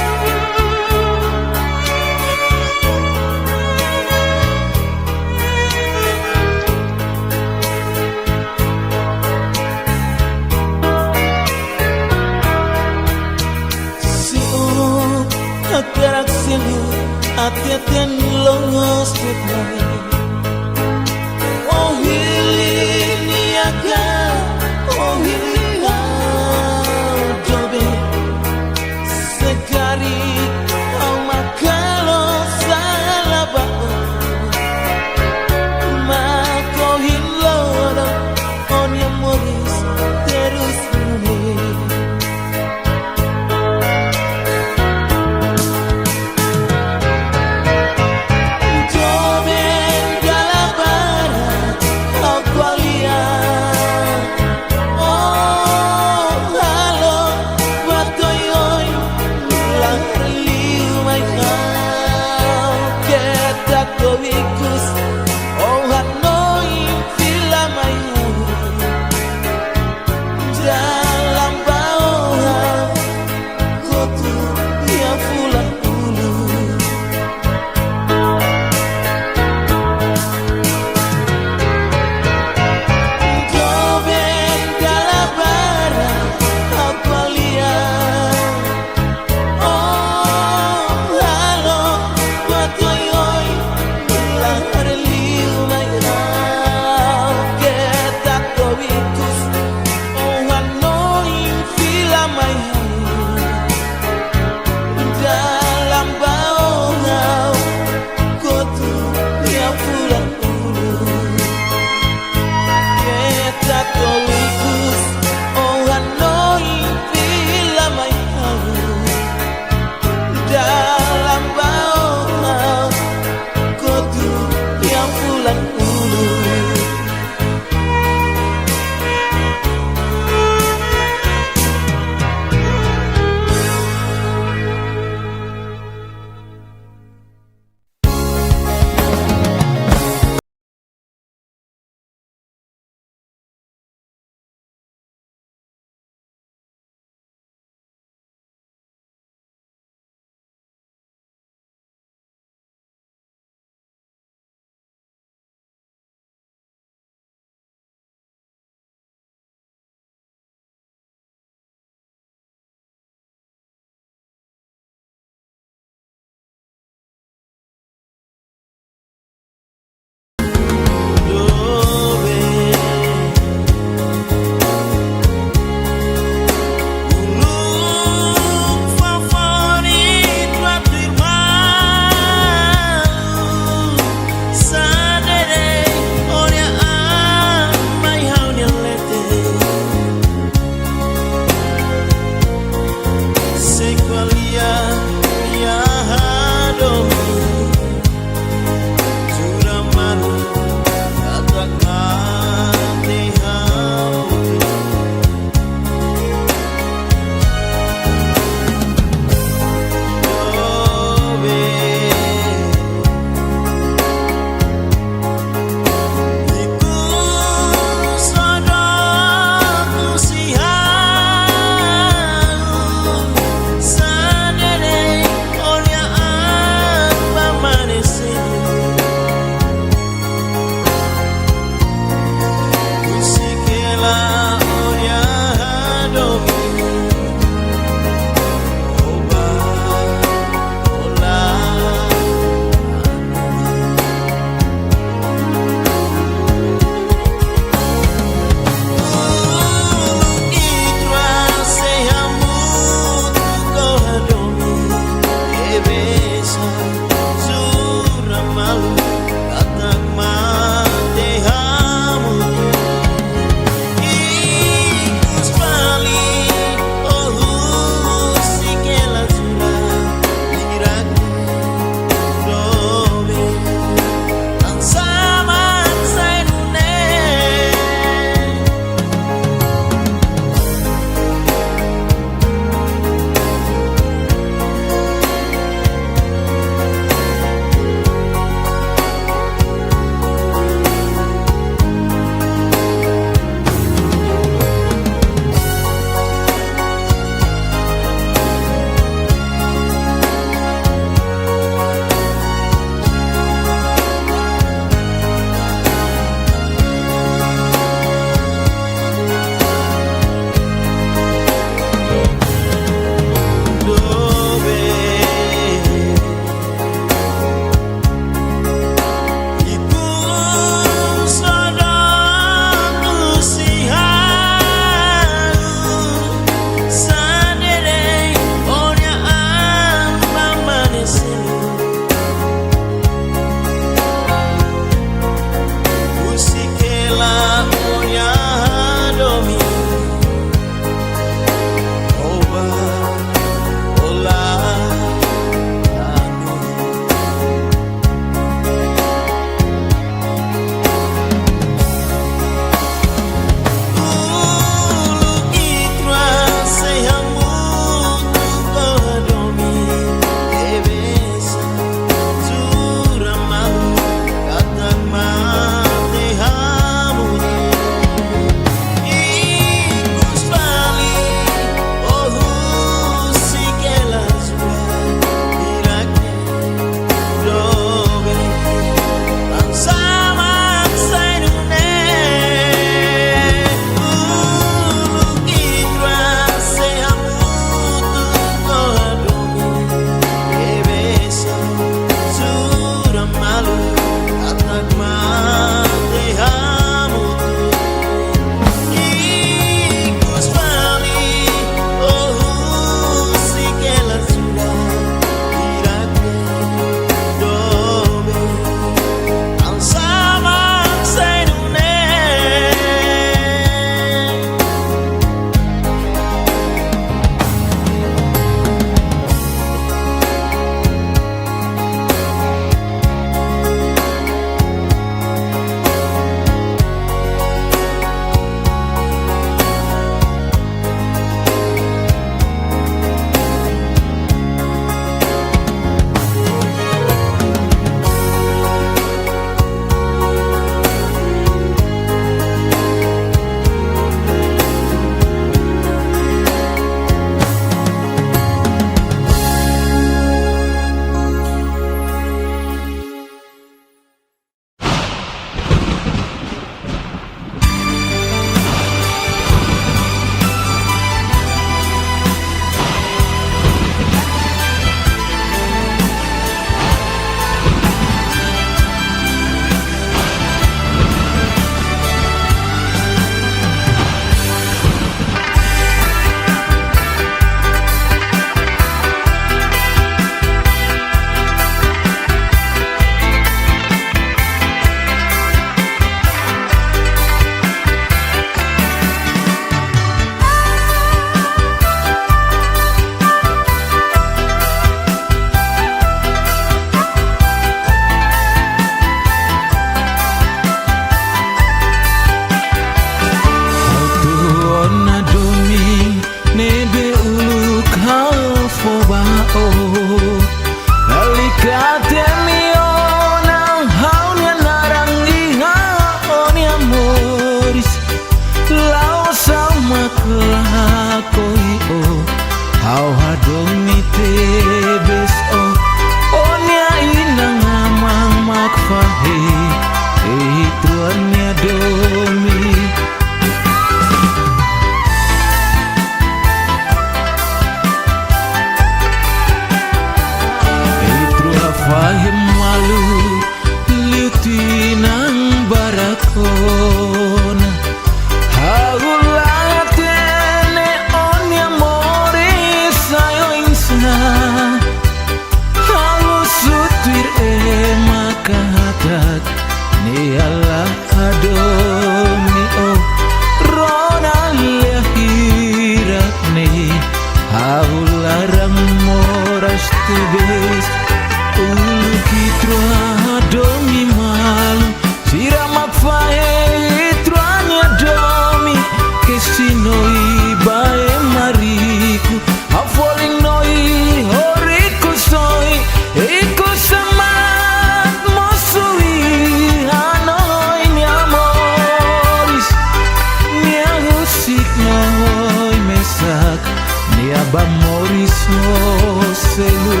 selu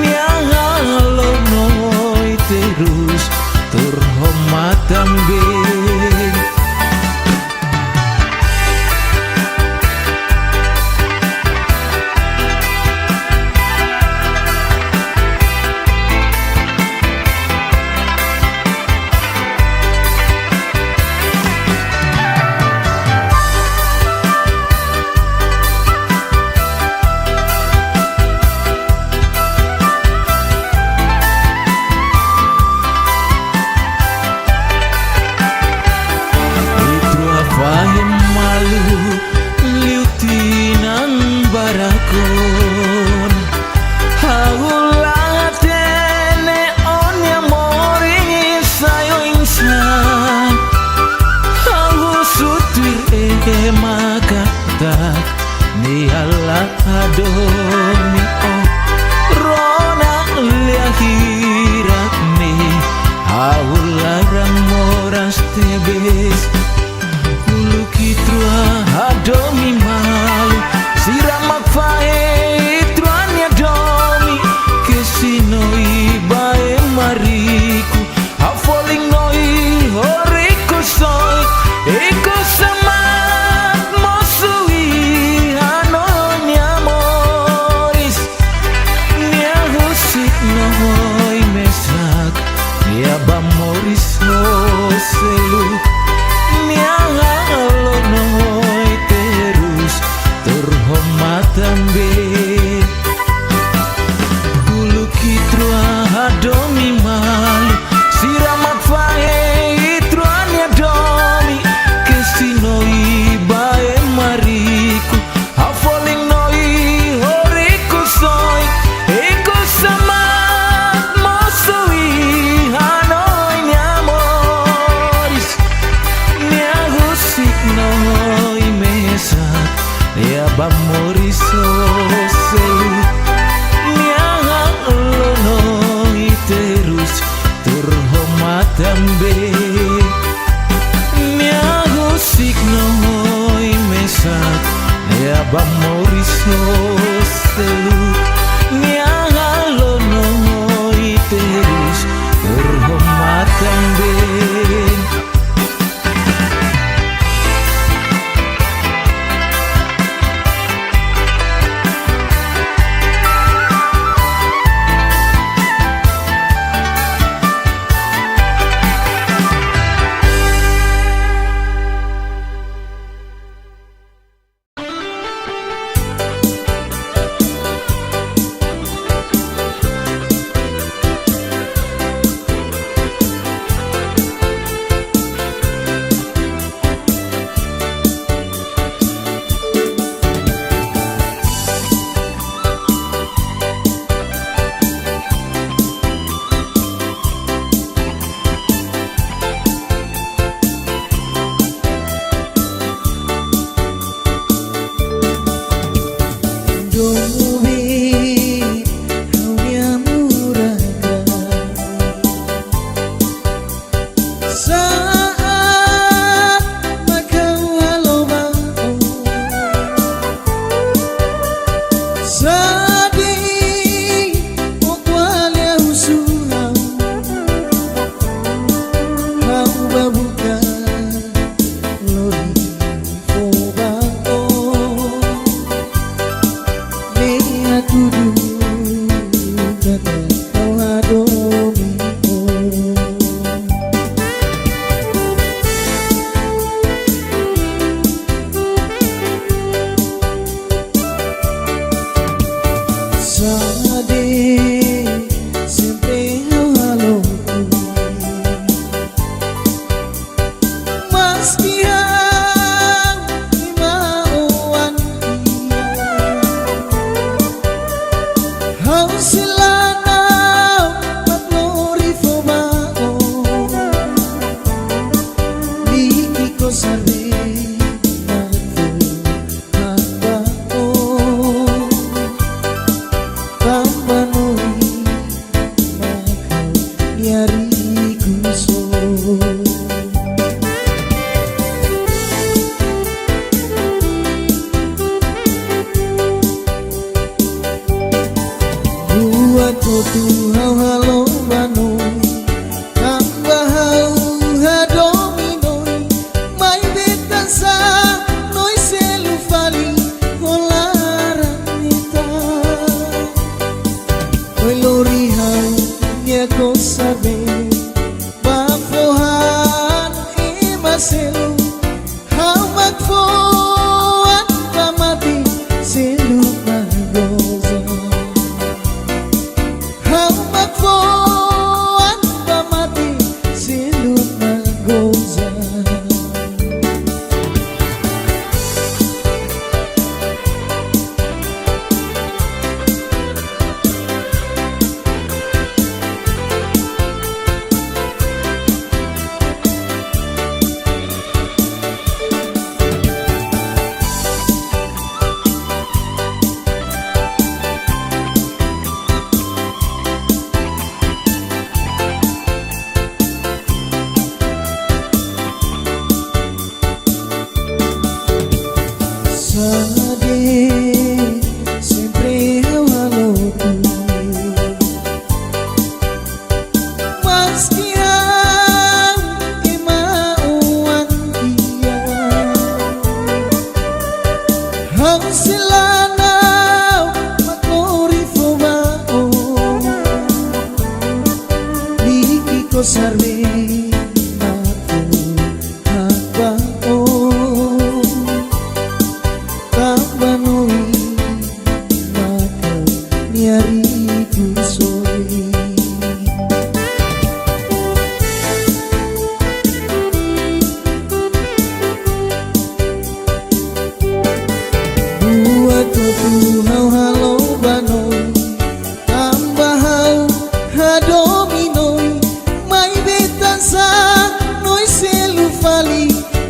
Niangalo noi terus terhormat tambin Fahim malu liutinan barakon Haulah tene onya mori sayo insan Hau sutir makata ni Allah adomi oh Rona liahirat ni Haulah ramoras tebes Kitrua adomi malu siramak fae truanya domi kesinoi bae mariku hafoling noi horiku soy iko semat mosui hanonya moris nia husik noi mesak nia bamoris ho selu noi terus terhormat tambin Hulu kitrua adomi malu siramak fae truanya domi kesinoi bae mariku hafoling noi horiku soy iko semat mosui hanoi nyamoris noi mesak ya bamoriso selu niang lo noi terus terhormat tambin niang husik noi mesak ya bamoriso selu niang lo noi terus terhormat tambin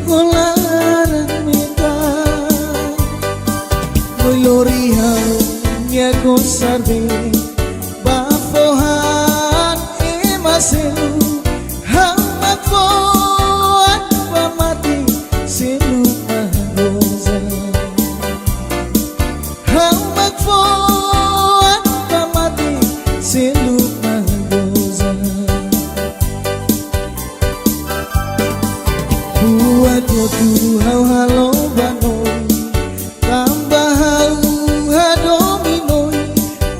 Olaran meta Lori hau nya kosarbe Bafohan emaselu Hamak foan pamati Selu magoza Hamak foan pamati Selu magoza Buat yotu hau halo banoi Tambah hau hadominoi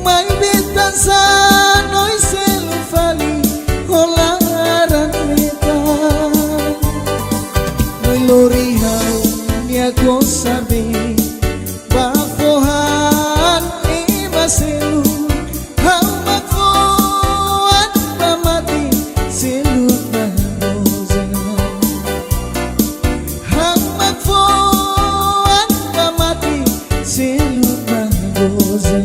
Mai betan sanoi selu fali Olaran metan Noi lori hau nia kosabe Bafohan emaselu Hau makfoan pamati selu maroza Hamak foan pamati selu magoza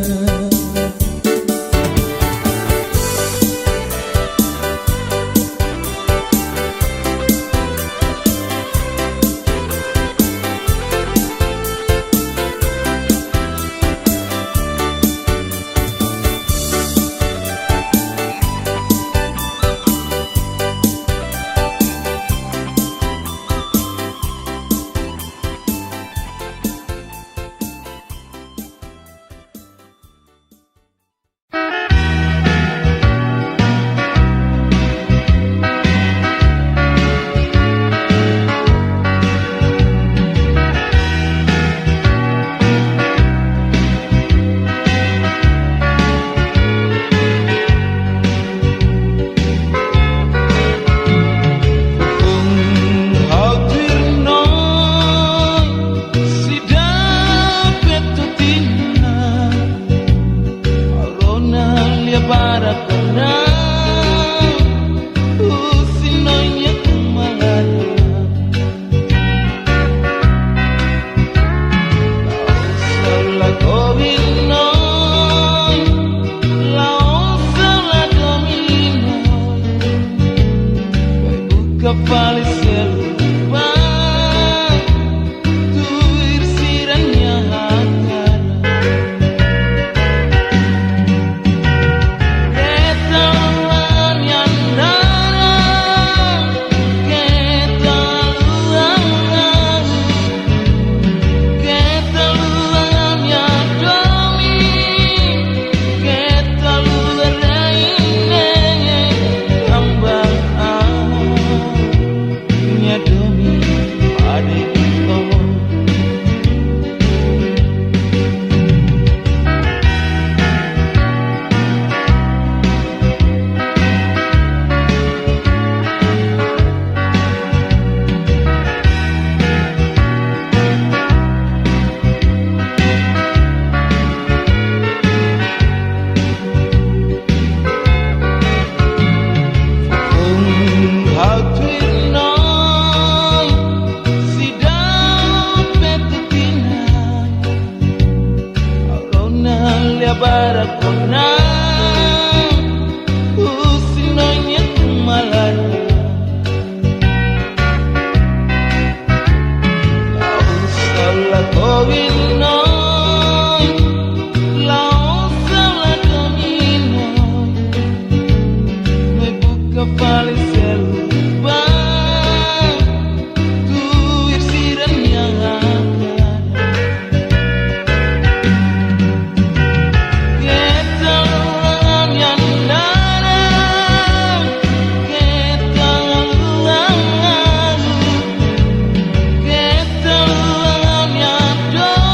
Doa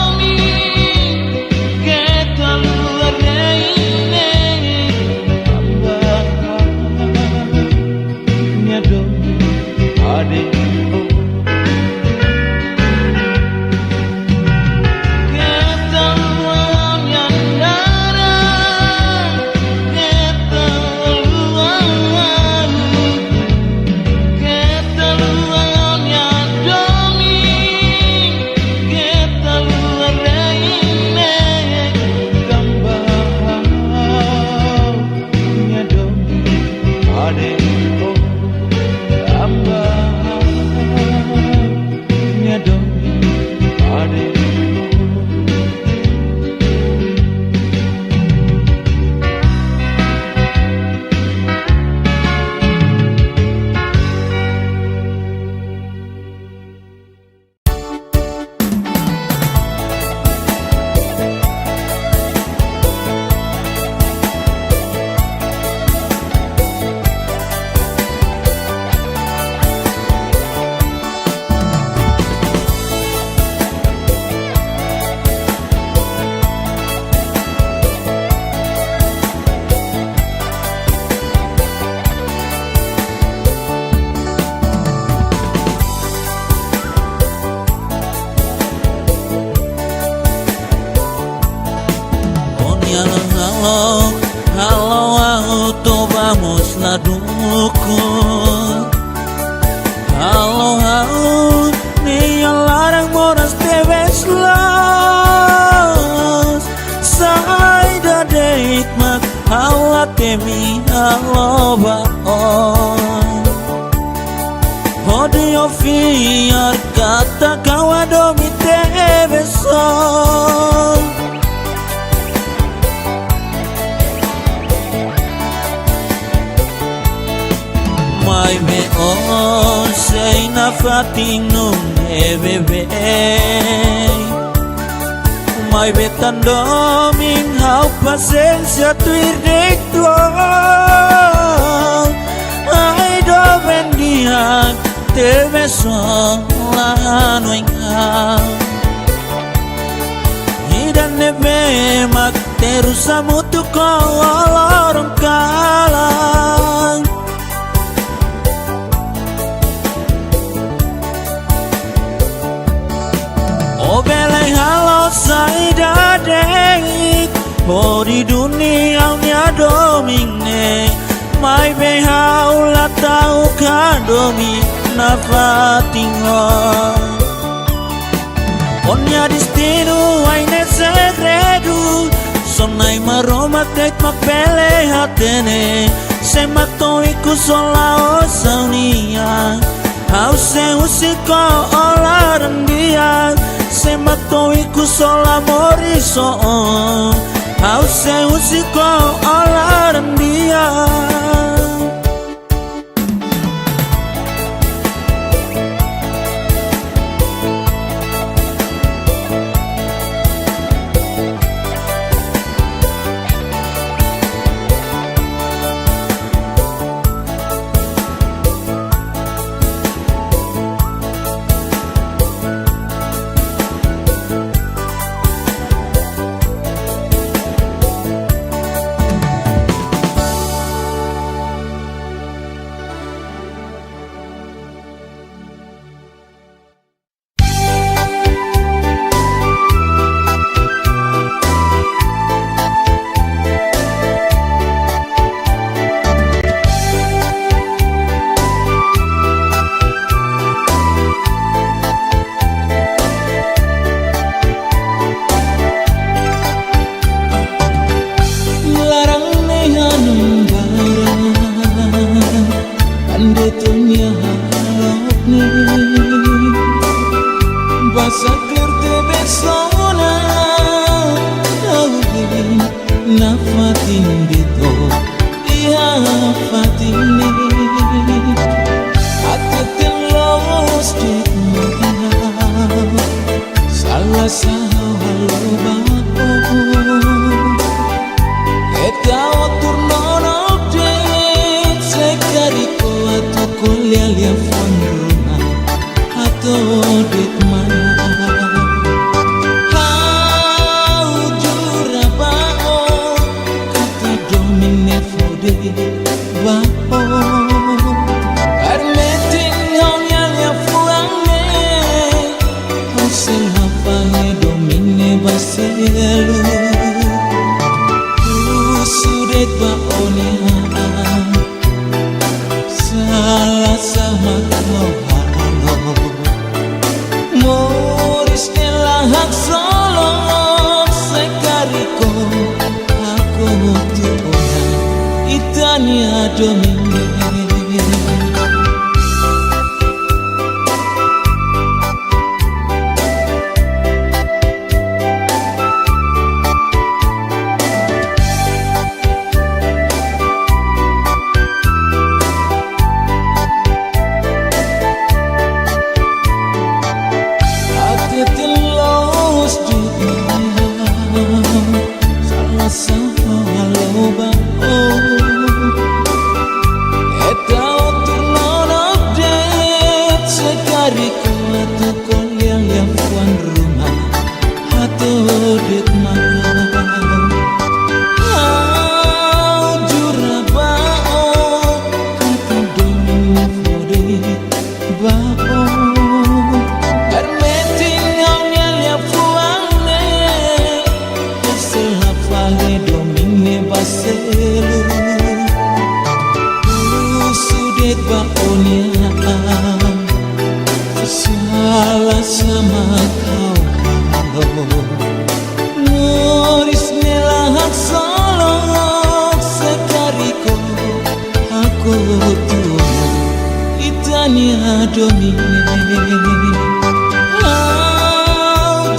ikhlas Saida deit mak awat temi aloba on Hodi ofiar kata kawadomi tebeson Mai me on sei na fating nung ebebe Mai betando min hau pasensya tuir dekto Ai do bendiak tebe solano inga Hidan nebe mak terusa mutu kolorong kalang Obelai halo Saida deit Hodi dunia nya domine Mai behau la tau kadomi na fatingo Onya destino aine segredo Sonai maroma tek mapele hatene Se mato iku sola o saunia Au se usiko olarandia Se mato iku sola moriso Au se usiko olarandia Salah sama kau Moris nelahak solok sekariko aku tuh itania domine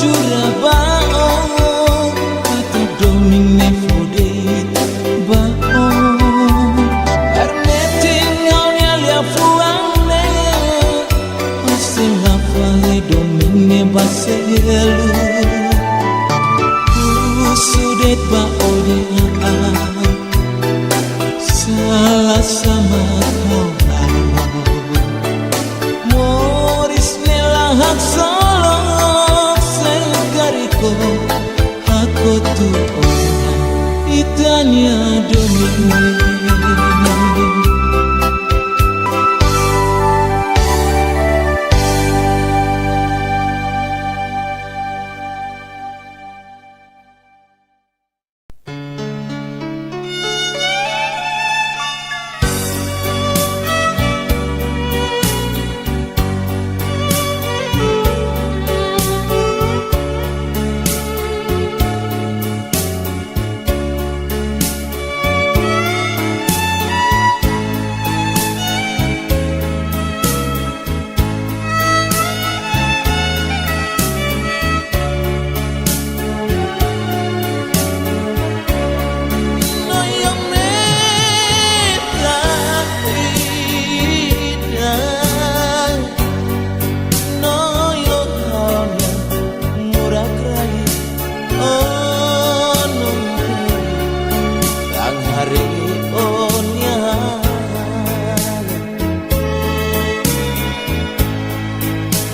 jurabao kata domine fodet bao arneting haunya lia fuangne osela fale domine baselu sudet bao dia salah sama kau Moris nelahak solok segariko aku tuh orang itania domine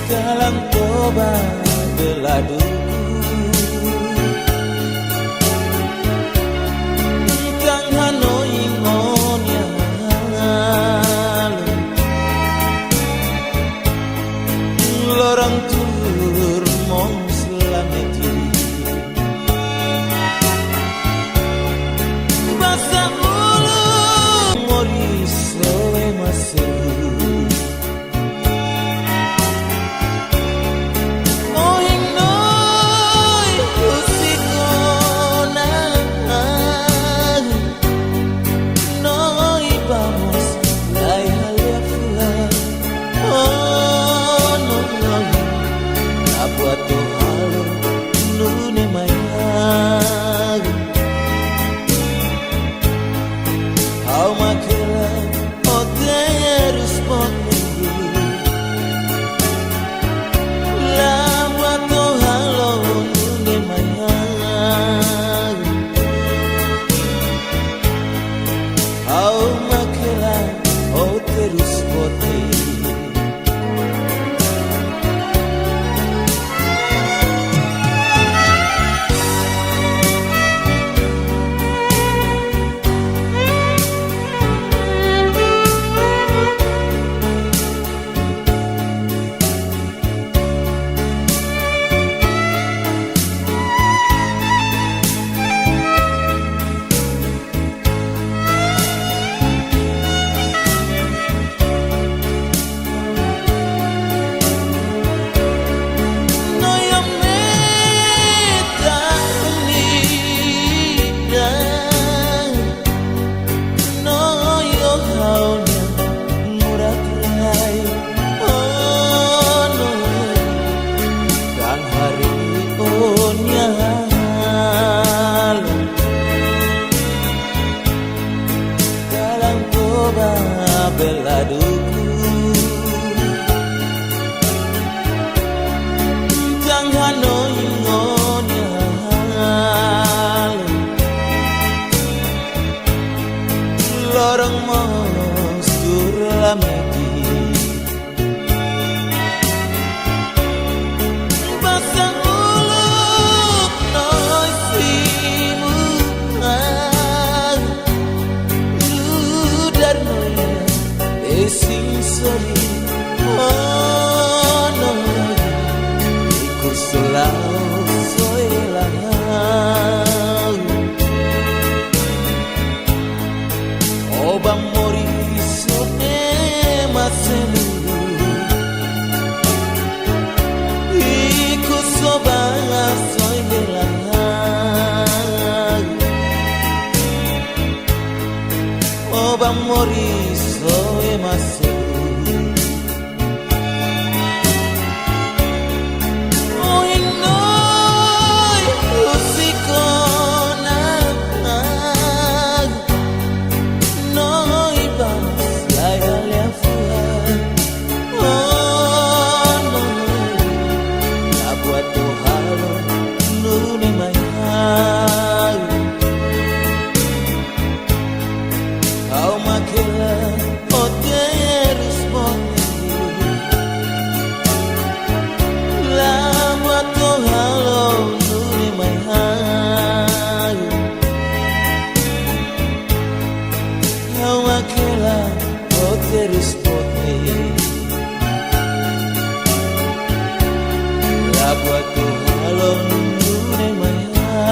dalam toba beladuku ikang hanoi ngonya lorong tur mong selameti basa ulu moris soe maseru buat Tuhan buat tu halon ne maya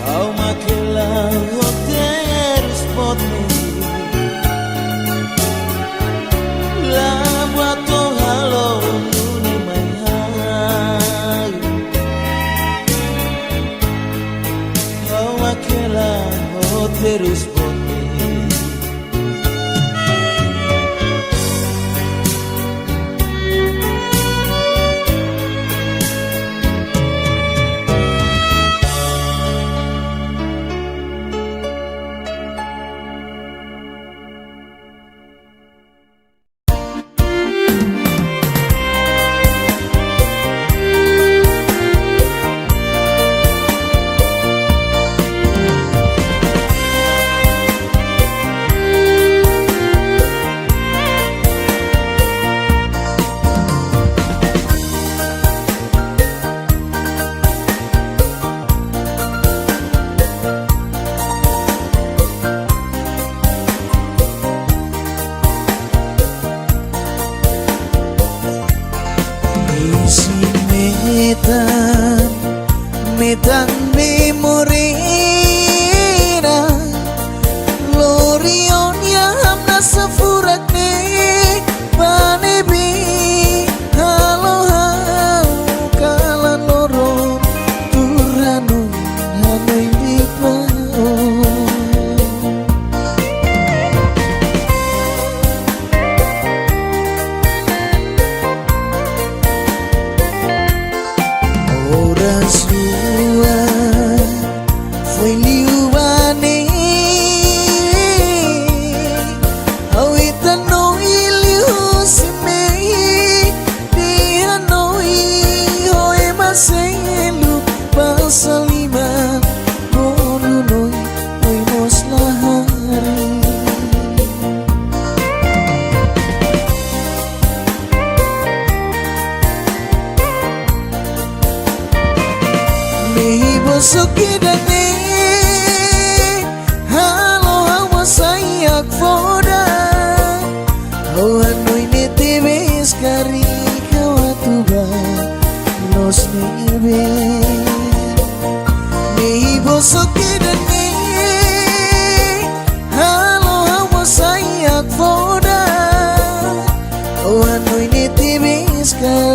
kau makelah hotel spot la buat tu halon ne maya kau makelah hotel spot metan memorina lorion yang nasafurak ne panebi halo kala loro turano hanoi dipao Saliman Borunoi Oi Moslahari Mehi bosok kidane Halo hawa sayak foda Hawanoi netebes kari kawatuba Los nebe bosok kidane halo hawa sayak foda Hawanoi netebes kari